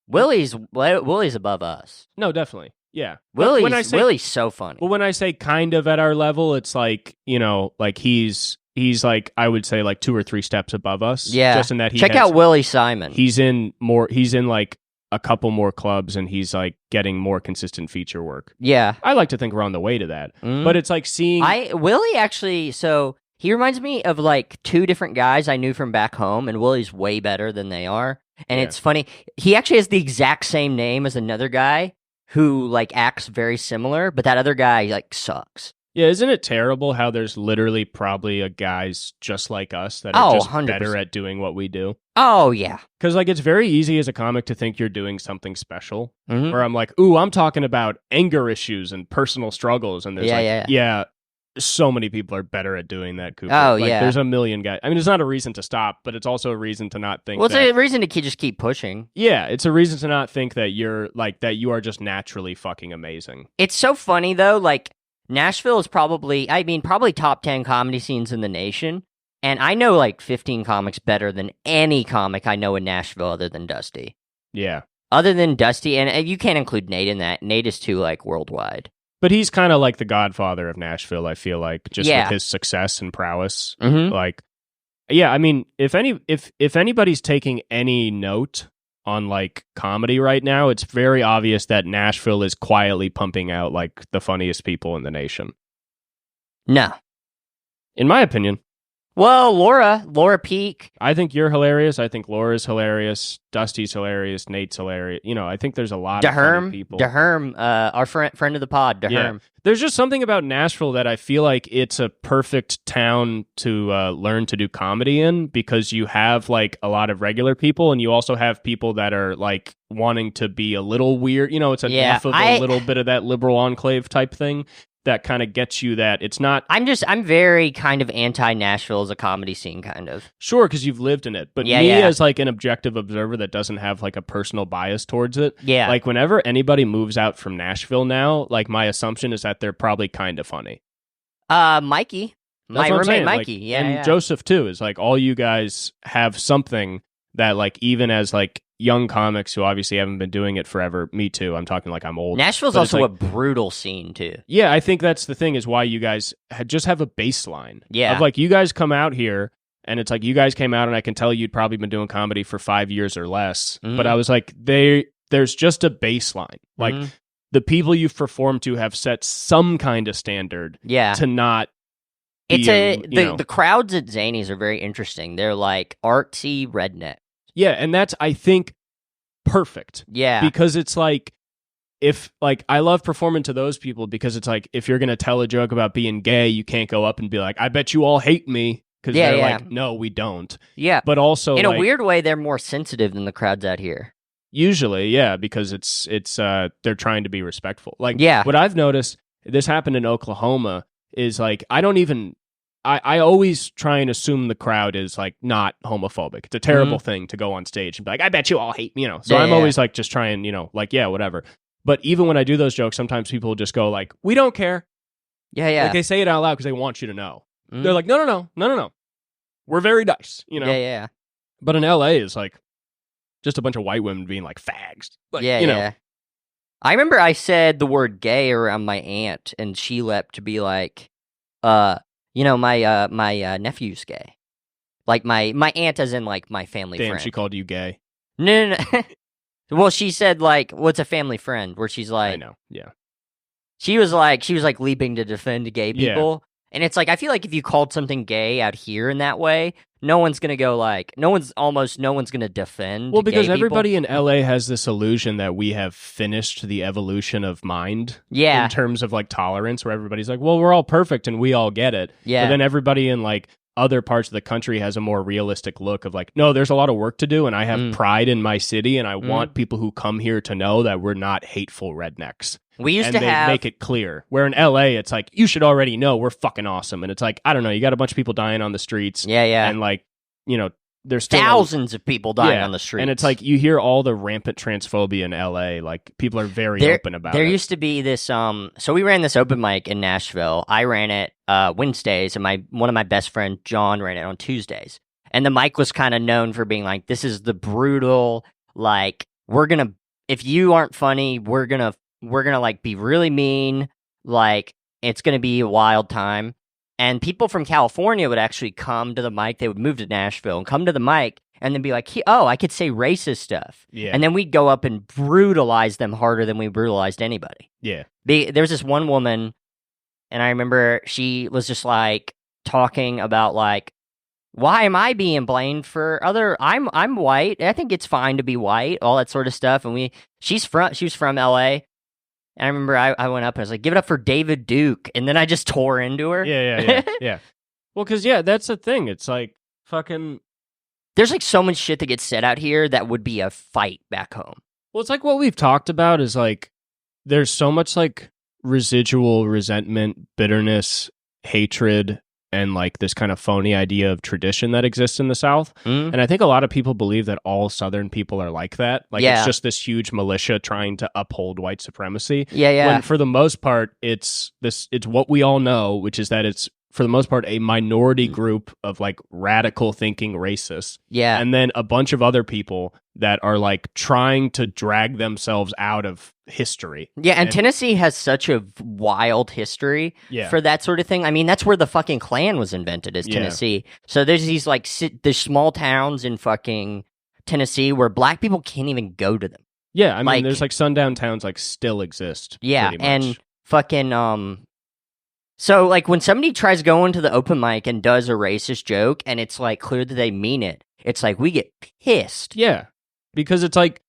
Willie's above us. No, definitely. Yeah. Willie's so funny. Well, when I say kind of at our level, it's like, you know, like, he's like, I would say, like, 2 or 3 steps above us. Yeah. Just in that Check out Willie Simon. He's in, like, a couple more clubs and he's like getting more consistent feature work. Yeah. I like to think we're on the way to that. But it's like seeing Willie actually, so he reminds me of like 2 different guys I knew from back home, and Willie's way better than they are. And it's funny, he actually has the exact same name as another guy who like acts very similar, but that other guy like sucks. Yeah, isn't it terrible how there's literally probably a guys just like us that are just 100%. better at doing what we do? Oh, yeah. Because, like, it's very easy as a comic to think you're doing something special. Where I'm like, ooh, I'm talking about anger issues and personal struggles. And there's so many people are better at doing that, Cooper. Oh, like, there's a million guys. I mean, it's not a reason to stop, but it's also a reason to not think it's a reason to just keep pushing. Yeah, it's a reason to not think that you're, like, that you are just naturally fucking amazing. It's so funny, though, like, Nashville is probably top 10 comedy scenes in the nation. And I know like 15 comics better than any comic I know in Nashville other than Dusty. Yeah. Other than Dusty, and you can't include Nate in that. Nate is too like worldwide. But he's kind of like the godfather of Nashville, I feel like, just with his success and prowess. Like, yeah, I mean, if anybody's taking any note on like comedy right now, it's very obvious that Nashville is quietly pumping out like the funniest people in the nation. No. In my opinion. Well, Laura Peak. I think you're hilarious. I think Laura's hilarious. Dusty's hilarious. Nate's hilarious. You know, I think there's a lot of funny people. Daherm, our friend of the pod, Daherm. Yeah. There's just something about Nashville that I feel like it's a perfect town to learn to do comedy in, because you have like a lot of regular people and you also have people that are like wanting to be a little weird. You know, it's enough of a little bit of that liberal enclave type thing that kind of gets you that it's not... I'm very kind of anti-Nashville as a comedy scene, kind of. Sure, because you've lived in it. But me as like an objective observer that doesn't have like a personal bias towards it, like whenever anybody moves out from Nashville now, like my assumption is that they're probably kind of funny. Mikey. My roommate Mikey, like, and Joseph too, is like all you guys have something that like even as like young comics who obviously haven't been doing it forever, me too, I'm talking like I'm old. Nashville's also like, a brutal scene too. Yeah, I think that's the thing, is why you guys just have a baseline. Yeah. Of like, you guys come out here and it's like you guys came out and I can tell you'd probably been doing comedy for 5 years or less. But I was like, there's there's just a baseline. Like the people you've performed to have set some kind of standard to not it's the crowds at Zanies are very interesting. They're like artsy redneck. Yeah, and that's, I think, perfect. Yeah. Because it's like, if, like, I love performing to those people because it's like, if you're going to tell a joke about being gay, you can't go up and be like, I bet you all hate me. Because they're like, no, we don't. Yeah. But also, in a weird way, they're more sensitive than the crowds out here. Usually, yeah, because it's they're trying to be respectful. Like, what I've noticed, this happened in Oklahoma, is like, I always try and assume the crowd is like not homophobic. It's a terrible thing to go on stage and be like, I bet you all hate me, So I'm always like just trying, like, yeah, whatever. But even when I do those jokes, sometimes people just go like, we don't care. Yeah. Like they say it out loud because they want you to know. They're like, no. We're very nice, Yeah. But in LA, it's like just a bunch of white women being like fags. Like, yeah. I remember I said the word gay around my aunt, and she leapt to be like, my nephew's gay. Like my aunt, as in like my family friend. Damn, she called you gay. No. Well, she said like, what's a family friend? Where she's like, I know, yeah. She was like leaping to defend gay people. Yeah. And it's like, I feel like if you called something gay out here in that way, no one's going to go like, no one's going to defend. Well, because gay everybody people. in LA has this illusion that we have finished the evolution of mind. Yeah. In terms of like tolerance, where everybody's like, well, we're all perfect and we all get it. Yeah. But then everybody in like other parts of the country has a more realistic look of like, no, there's a lot of work to do. And I have pride in my city. And I want people who come here to know that we're not hateful rednecks. We used to have... make it clear. Where in LA, it's like, you should already know we're fucking awesome. And it's like, I don't know, you got a bunch of people dying on the streets. Yeah. And like, there's still thousands of people dying on the streets. And it's like, you hear all the rampant transphobia in LA. Like, people are very open about it. There used to be this, so we ran this open mic in Nashville. I ran it Wednesdays, and one of my best friends, John, ran it on Tuesdays. And the mic was kind of known for being like, this is the brutal, like, if you aren't funny, we're gonna like be really mean, like it's gonna be a wild time. And people from California would actually come to the mic. They would move to Nashville and come to the mic and then be like, I could say racist stuff. Yeah. And then we'd go up and brutalize them harder than we brutalized anybody. Yeah. There's this one woman, and I remember she was just like talking about like, why am I being blamed for I'm white. I think it's fine to be white, all that sort of stuff. And she was from LA. And I remember I went up and I was like, give it up for David Duke. And then I just tore into her. Yeah. Well, because, that's the thing. It's like, fucking... There's like so much shit that gets said out here that would be a fight back home. Well, it's like what we've talked about is like, there's so much like residual resentment, bitterness, hatred, and like this kind of phony idea of tradition that exists in the South. And I think a lot of people believe that all Southern people are like that. Like it's just this huge militia trying to uphold white supremacy. Yeah. When for the most part, it's what we all know, which is that it's for the most part a minority group of like radical thinking racists. Yeah. And then a bunch of other people that are like trying to drag themselves out of history. Yeah, and Tennessee has such a wild history for that sort of thing. I mean, that's where the fucking Klan was invented, is Tennessee. So there's these like there's small towns in fucking Tennessee where black people can't even go to them. Yeah, I mean, there's like sundown towns like still exist. Yeah, pretty much. And fucking so like when somebody tries going to the open mic and does a racist joke and it's like clear that they mean it, it's like we get pissed. Yeah, because it's like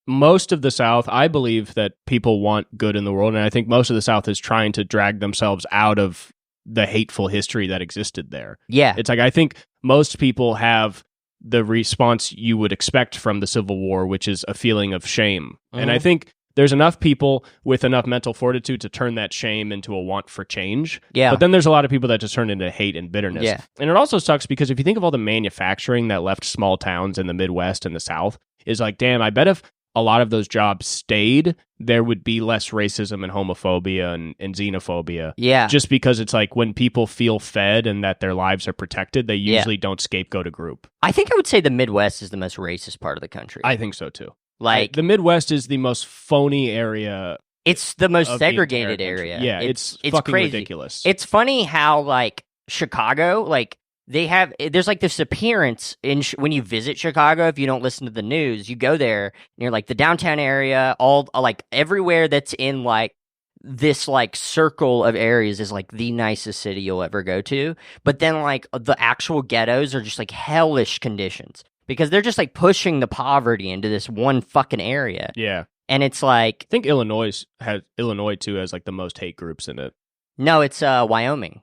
most of the South, I believe that people want good in the world, and I think most of the South is trying to drag themselves out of the hateful history that existed there. Yeah. It's like I think most people have the response you would expect from the Civil War, which is a feeling of shame. And I think there's enough people with enough mental fortitude to turn that shame into a want for change. Yeah. But then there's a lot of people that just turn into hate and bitterness. Yeah. And it also sucks because if you think of all the manufacturing that left small towns in the Midwest and the South, is like, damn, I bet if a lot of those jobs stayed, there would be less racism and homophobia and xenophobia. Yeah. Just because it's like when people feel fed and that their lives are protected, they usually don't scapegoat a group. I think I would say the Midwest is the most racist part of the country. I think so too. Like the Midwest is the most phony area. It's the most segregated area. Yeah, it's fucking crazy. ridiculous. It's funny how like Chicago, like there's like this appearance when you visit Chicago. If you don't listen to the news, you go there near like the downtown area, all like everywhere that's in like this like circle of areas is like the nicest city you'll ever go to. But then like the actual ghettos are just like hellish conditions because they're just like pushing the poverty into this one fucking area. Yeah. And it's like, I think Illinois too has like the most hate groups in it. No, it's Wyoming.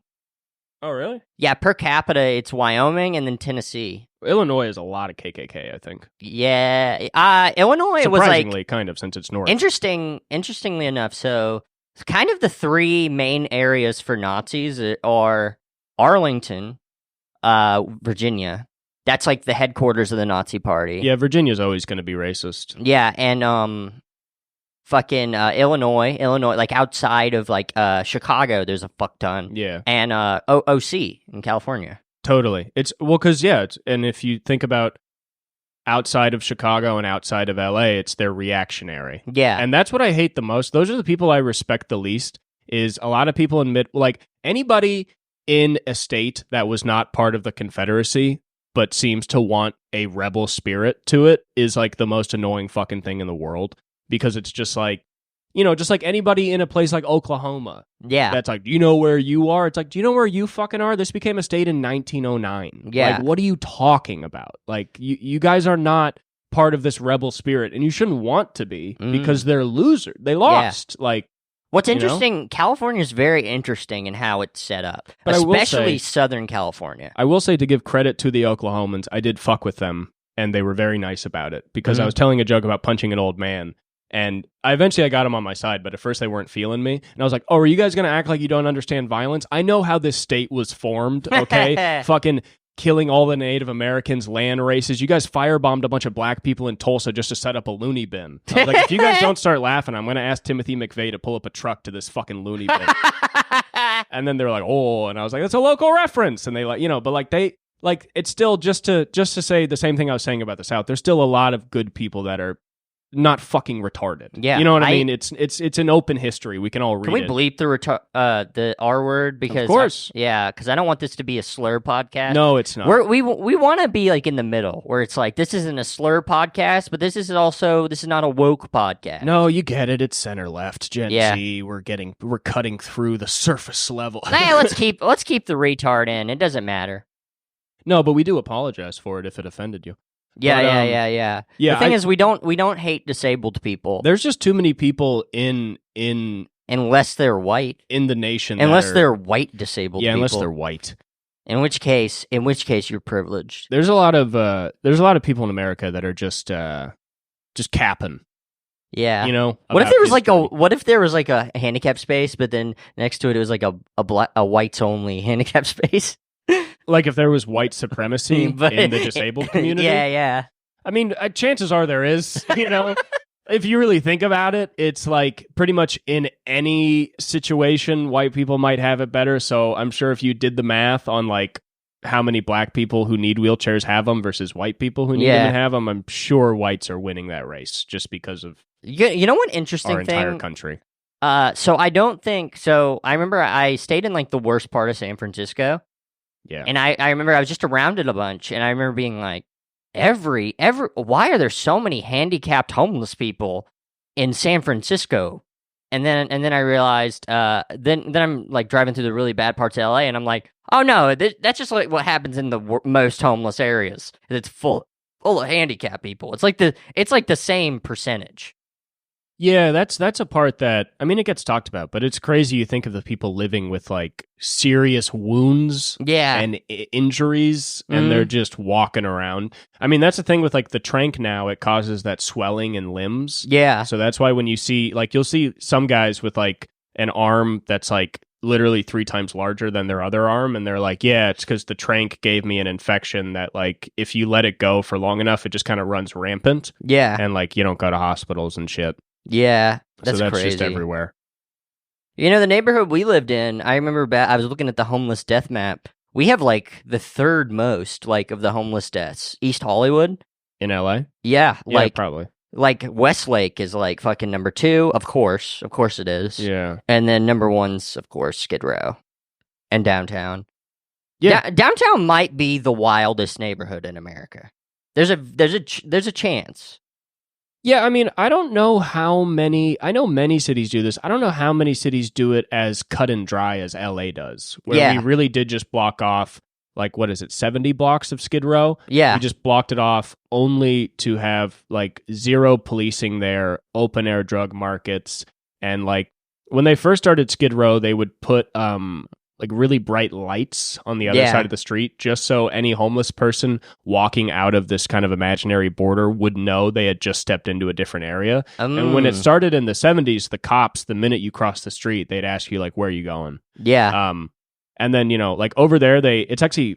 Oh, really? Yeah, per capita, it's Wyoming and then Tennessee. Illinois has a lot of KKK, I think. Yeah, Illinois was like kind of since it's north. Interestingly enough, so kind of the three main areas for Nazis are Arlington, Virginia. That's like the headquarters of the Nazi Party. Yeah, Virginia's always going to be racist. Yeah, and fucking Illinois, like outside of like Chicago, there's a fuck ton. Yeah. And OC in California. Totally. And if you think about outside of Chicago and outside of LA, they're reactionary. Yeah. And that's what I hate the most. Those are the people I respect the least, is a lot of people like anybody in a state that was not part of the Confederacy but seems to want a rebel spirit to it is like the most annoying fucking thing in the world. Because it's just like, just like anybody in a place like Oklahoma. Yeah. That's like, do you know where you are? It's like, do you know where you fucking are? This became a state in 1909. Yeah. Like, what are you talking about? Like, you guys are not part of this rebel spirit, and you shouldn't want to be because they're losers. They lost. Yeah. Like, what's interesting, California is very interesting in how it's set up, but especially Southern California. I will say, to give credit to the Oklahomans, I did fuck with them, and they were very nice about it because I was telling a joke about punching an old man. And I got them on my side, but at first they weren't feeling me. And I was like, oh, are you guys going to act like you don't understand violence? I know how this state was formed, okay? Fucking killing all the Native Americans, land races. You guys firebombed a bunch of black people in Tulsa just to set up a loony bin. I was like, if you guys don't start laughing, I'm going to ask Timothy McVeigh to pull up a truck to this fucking loony bin. And then they're like, oh, and I was like, that's a local reference. And they but like it's still just to say the same thing I was saying about the South. There's still a lot of good people that are not fucking retarded. Yeah, you know what I mean. It's an open history. We can all read. Can we bleep the R word? Because of course, because I don't want this to be a slur podcast. No, it's not. We want to be like in the middle, where it's like this isn't a slur podcast, but this is not a woke podcast. No, you get it. It's center left, Gen Z. We're cutting through the surface level. Nah, let's keep the retard in. It doesn't matter. No, but we do apologize for it if it offended you. Yeah. The thing is, we don't hate disabled people. There's just too many people in unless they're white in the nation. Unless they're white disabled. Yeah, people. unless they're white. In which case, you're privileged. There's a lot of people in America that are just capping. Yeah. What if there was like a handicap space, but then next to it was like a whites only handicap space? Like if there was white supremacy in the disabled community? Yeah. I mean, chances are there is, If you really think about it, it's like pretty much in any situation, white people might have it better. So I'm sure if you did the math on like how many black people who need wheelchairs have them versus white people who need them and have them, I'm sure whites are winning that race just because of you know what interesting our thing? entire country. So I don't think so. I remember I stayed in like the worst part of San Francisco. Yeah. And I remember I was just around it a bunch, and I remember being like, why are there so many handicapped homeless people in San Francisco? And then I realized, then I'm like driving through the really bad parts of LA, and I'm like, oh no, that's just like what happens in the most homeless areas. It's full of handicapped people. It's like the same percentage. Yeah, that's a part that, I mean, it gets talked about, but it's crazy. You think of the people living with like serious wounds and injuries, and they're just walking around. I mean, that's the thing with like the trank now, it causes that swelling in limbs. Yeah. So that's why when you see, like, you'll see some guys with like an arm that's like literally 3 times larger than their other arm, and they're like, yeah, it's because the trank gave me an infection that like if you let it go for long enough, it just kind of runs rampant. Yeah. And like you don't go to hospitals and shit. Yeah, that's crazy. Just everywhere. The neighborhood we lived in, I remember I was looking at the homeless death map. We have like the third most like of the homeless deaths. East Hollywood in LA. Yeah, like probably. Like Westlake is like fucking number 2, of course it is. Yeah, and then number 1's of course Skid Row, and downtown. Yeah. Downtown might be the wildest neighborhood in America. There's a chance. Yeah, I mean, I don't know how many. I know many cities do this. I don't know how many cities do it as cut and dry as LA does, where we really did just block off, like, what is it, 70 blocks of Skid Row? Yeah. We just blocked it off only to have, like, zero policing there, open air drug markets. And, like, when they first started Skid Row, they would put, like, really bright lights on the other side of the street, just so any homeless person walking out of this kind of imaginary border would know they had just stepped into a different area. And when it started in the 70s, the cops, the minute you crossed the street, they'd ask you, like, where are you going? Yeah. And then, like, over there, it's actually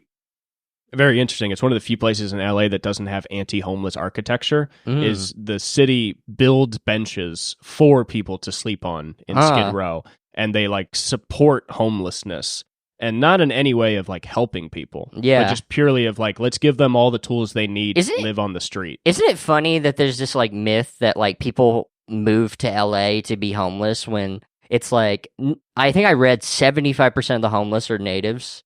very interesting. It's one of the few places in LA that doesn't have anti-homeless architecture. Is the city builds benches for people to sleep on in Skid Row. And they, like, support homelessness, and not in any way of, like, helping people. Yeah. But just purely of, like, let's give them all the tools they need to live on the street. Isn't it funny that there's this, like, myth that, like, people move to LA to be homeless when it's, like, I think I read 75% of the homeless are natives.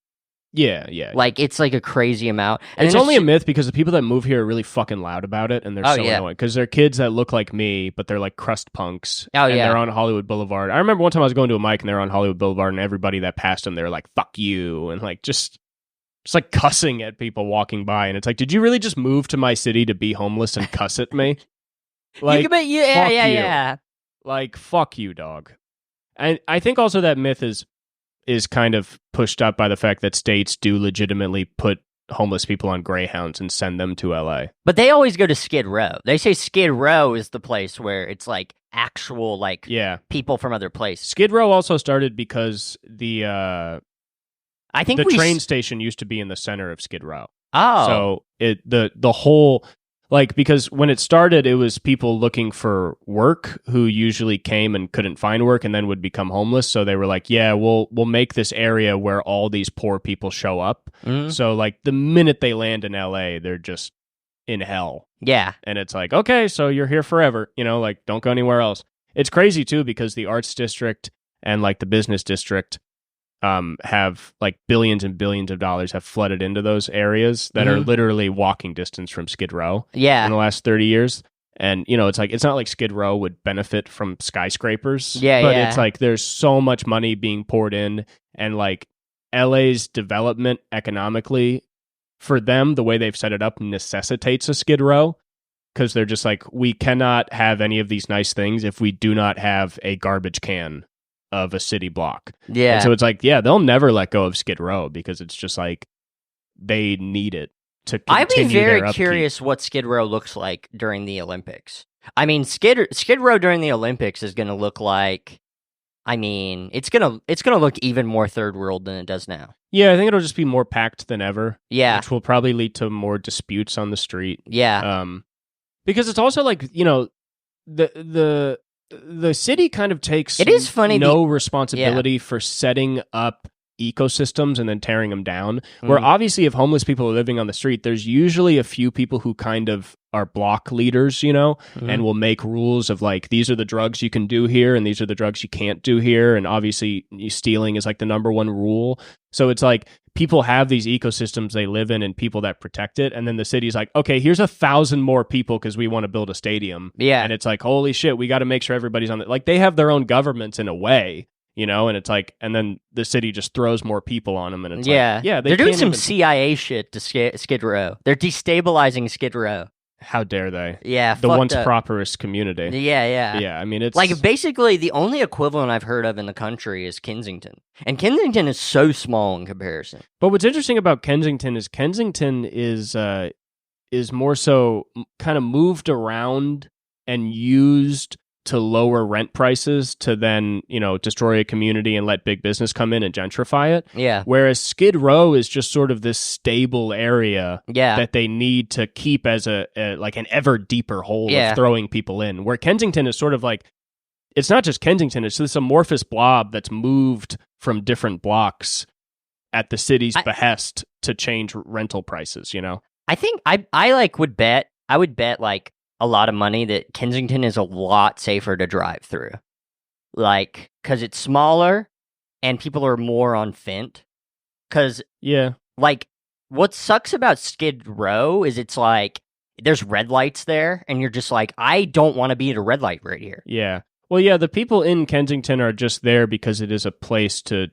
Yeah. Like, it's, like, a crazy amount. And it's only a myth because the people that move here are really fucking loud about it, and they're so annoying. Because they're kids that look like me, but they're, like, crust punks. And they're on Hollywood Boulevard. I remember one time I was going to a mic, and they were on Hollywood Boulevard, and everybody that passed them, they were like, fuck you, and, like, just like, cussing at people walking by. And it's like, did you really just move to my city to be homeless and cuss at me? Like, yeah. Like, fuck you, dog. And I think also that myth is kind of pushed up by the fact that states do legitimately put homeless people on Greyhounds and send them to LA. But they always go to Skid Row. They say Skid Row is the place where it's, like, actual, like, people from other places. Skid Row also started because the train station used to be in the center of Skid Row. Oh. So the whole, like, because when it started, it was people looking for work who usually came and couldn't find work and then would become homeless. So they were like, yeah, we'll make this area where all these poor people show up. So, like, the minute they land in LA, they're just in hell. Yeah. And it's like, okay, so you're here forever, like, don't go anywhere else. It's crazy too, because the arts district and, like, the business district have, like, billions and billions of dollars have flooded into those areas that are literally walking distance from Skid Row in the last 30 years. And, it's like, it's not like Skid Row would benefit from skyscrapers. But it's like, there's so much money being poured in, and, like, LA's development economically, for them, the way they've set it up necessitates a Skid Row, because they're just like, we cannot have any of these nice things if we do not have a garbage can of a city block. Yeah. And so it's like, they'll never let go of Skid Row, because it's just like, they need it to continue I'd be very their upkeep. curious what Skid Row looks like during the Olympics. I mean, Skid Row during the Olympics is going to look like, I mean, it's gonna look even more third world than it does now. Yeah, I think it'll just be more packed than ever. Yeah. Which will probably lead to more disputes on the street. Yeah. Because it's also like, the city kind of takes responsibility for setting up ecosystems and then tearing them down. Where obviously, if homeless people are living on the street, there's usually a few people who kind of are block leaders, and will make rules of, like, these are the drugs you can do here and these are the drugs you can't do here. And obviously, stealing is, like, the number one rule. So it's like, people have these ecosystems they live in and people that protect it. And then the city's like, okay, here's 1,000 more people because we want to build a stadium. Yeah. And it's like, holy shit, we got to make sure everybody's on it. Like, they have their own governments in a way, and it's like, and then the city just throws more people on them. And it's they're doing some CIA shit to Skid Row. They're destabilizing Skid Row. How dare they? Yeah, the once properest community. Yeah. I mean, it's like, basically the only equivalent I've heard of in the country is Kensington, and Kensington is so small in comparison. But what's interesting about Kensington is more so kind of moved around and used to lower rent prices to then, destroy a community and let big business come in and gentrify it. Yeah. Whereas Skid Row is just sort of this stable area that they need to keep as like an ever deeper hole of throwing people in. Where Kensington is sort of like, it's not just Kensington, it's this amorphous blob that's moved from different blocks at the city's behest to change rental prices, I think I would bet like a lot of money that Kensington is a lot safer to drive through. Like, because it's smaller and people are more on Fent. Because like, what sucks about Skid Row is it's like, there's red lights there, and you're just like, I don't want to be at a red light right here. Yeah. Well, yeah, the people in Kensington are just there because it is a place to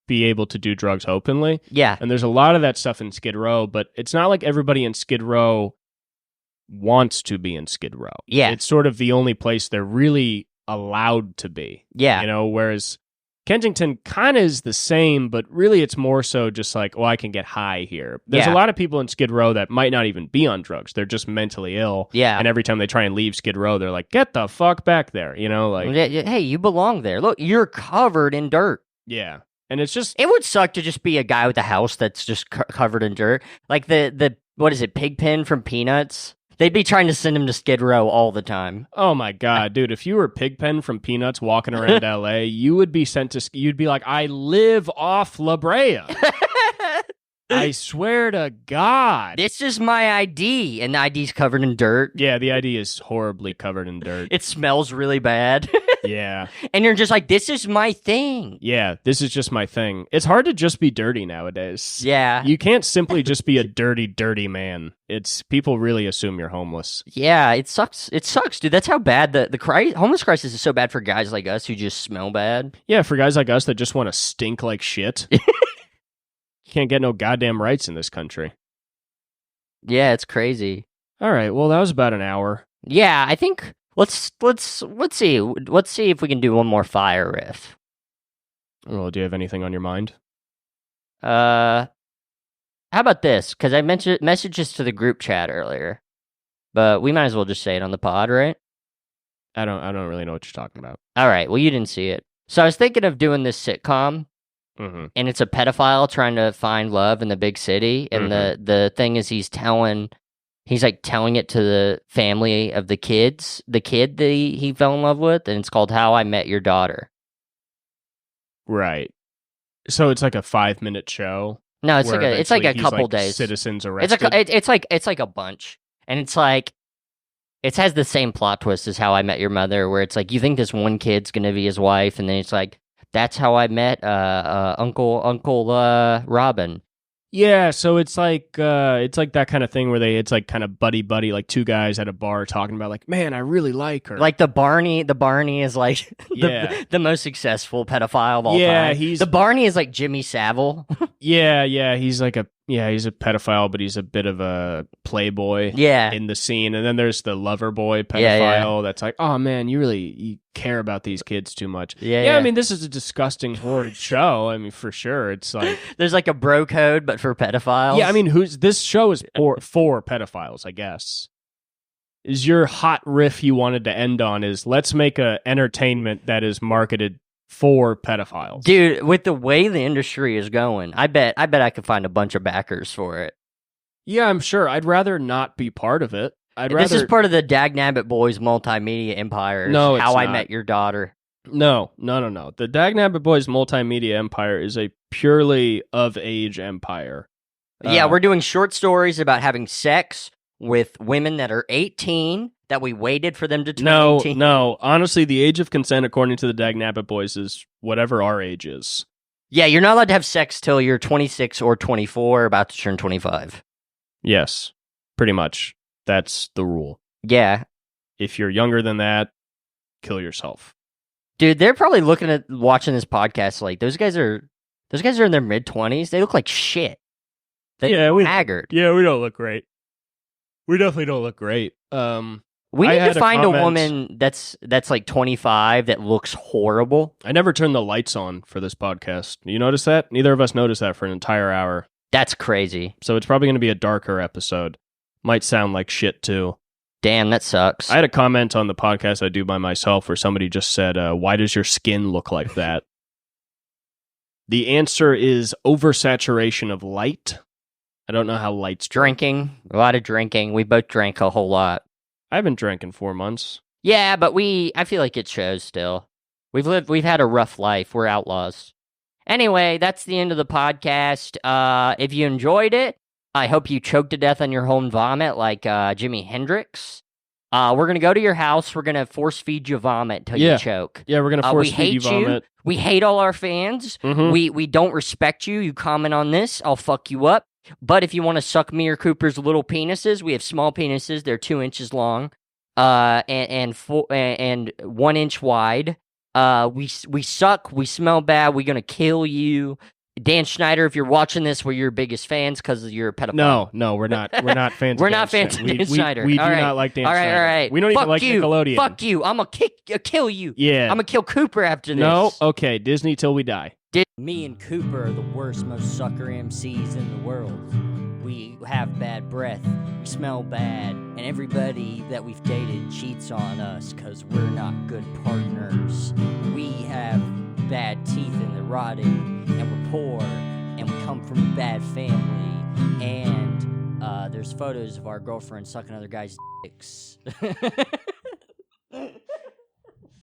be able to do drugs openly. Yeah. And there's a lot of that stuff in Skid Row, but it's not like everybody in Skid Row wants to be in Skid Row. Yeah. It's sort of the only place they're really allowed to be. Yeah. You know, whereas Kensington kind of is the same, but really it's more so just like, I can get high here. There's a lot of people in Skid Row that might not even be on drugs. They're just mentally ill. Yeah. And every time they try and leave Skid Row, they're like, get the fuck back there. You know, like, hey, you belong there. Look, you're covered in dirt. yeah. And it's just... It would suck to just be a guy with a house that's just covered in dirt. Like the what is it, Pigpen from Peanuts? They'd be trying to send him to Skid Row all the time. Oh my God, dude. If you were Pigpen from Peanuts walking around LA, you would be sent to... You'd be like, I live off La Brea. I swear to God. This is my ID, and the ID's covered in dirt. Yeah, the ID is horribly covered in dirt. It smells really bad. Yeah. And you're just like, this is my thing. Yeah, this is just my thing. It's hard to just be dirty nowadays. Yeah. You can't simply just be a dirty, dirty man. It's... People really assume you're homeless. Yeah, it sucks. It sucks, dude. That's how bad the homeless crisis is so bad for guys like us who just smell bad. Yeah, for guys like us that just want to stink like shit. You can't get no goddamn rights in this country. Yeah, it's crazy. All right, well, that was about an hour. Yeah, I think let's see if we can do one more fire riff. Well, do you have anything on your mind? How about this? Because I mentioned messages to the group chat earlier, but we might as well just say it on the pod, right? I don't really know what you're talking about. All right, well, you didn't see it, so I was thinking of doing this sitcom. Mm-hmm. And it's a pedophile trying to find love in the big city. And the thing is, he's like telling it to the family of the kid that he fell in love with. And it's called How I Met Your Daughter. Right. So it's like a 5-minute show. No, it's like a couple days. Citizens arrested. It's like a bunch. And it's like, it has the same plot twist as How I Met Your Mother, where it's like, you think this one kid's going to be his wife. And then it's like, that's how I met Uncle Robin. Yeah, so it's like that kind of thing where it's like kind of buddy, like two guys at a bar talking about like, man, I really like her. Like the Barney is like the most successful pedophile of all time. The Barney is like Jimmy Savile. yeah, he's a pedophile, but he's a bit of a playboy in the scene. And then there's the lover boy pedophile that's like, oh man, you care about these kids too much. Yeah. I mean, this is a disgusting, horrid show. I mean, for sure. It's like there's like a bro code, but for pedophiles. Yeah, I mean, this show is for pedophiles, I guess. Is your hot riff you wanted to end on is let's make a entertainment that is marketed for pedophiles. Dude, with the way the industry is going, I bet I could find a bunch of backers for it. Yeah, I'm sure. I'd rather not be part of it. This is part of the Dagnabbit Boys multimedia empire. No, it's How not. I Met Your Daughter. No. The Dagnabbit Boys multimedia empire is a purely of-age empire. Yeah, we're doing short stories about having sex with women that are 18 that we waited for them to turn 18. No. Honestly, the age of consent, according to the Dagnabbit Boys, is whatever our age is. Yeah, you're not allowed to have sex till you're 26 or 24, about to turn 25. Yes, pretty much. That's the rule. Yeah. If you're younger than that, kill yourself. Dude, they're probably watching this podcast like, those guys are in their mid-20s. They look like shit. They're haggard. Yeah, we don't look great. We definitely don't look great. We need to find a woman that's like 25 that looks horrible. I never turned the lights on for this podcast. You notice that? Neither of us noticed that for an entire hour. That's crazy. So it's probably going to be a darker episode. Might sound like shit, too. Damn, that sucks. I had a comment on the podcast I do by myself where somebody just said, why does your skin look like that? The answer is oversaturation of light. I don't know how light's drinking. A lot of drinking. We both drank a whole lot. I haven't drank in 4 months. Yeah, but I feel like it shows still. We've had a rough life. We're outlaws. Anyway, that's the end of the podcast. If you enjoyed it, I hope you choked to death on your own vomit like Jimi Hendrix. We're gonna go to your house. We're gonna force feed you vomit till you choke. Yeah, we're gonna force feed you vomit. We hate all our fans. We don't respect you. You comment on this, I'll fuck you up. But if you want to suck me or Cooper's little penises, we have small penises. They're 2 inches long, and 1 inch wide. We suck. We smell bad. We're gonna kill you. Dan Schneider, if you're watching this, we're your biggest fans because you're a pedophile. No, we're not. We're not fans. We're of not fans of Dan Schneider. We do not like Dan Schneider. All right. We don't even like Nickelodeon. Fuck you. I'm gonna kill you. Yeah. I'm gonna kill Cooper after this. No. Okay. Disney till we die. Me and Cooper are the worst, most sucker MCs in the world. We have bad breath, we smell bad, and everybody that we've dated cheats on us because we're not good partners. We have bad teeth and they're rotting, and we're poor, and we come from a bad family, and there's photos of our girlfriends sucking other guys' dicks.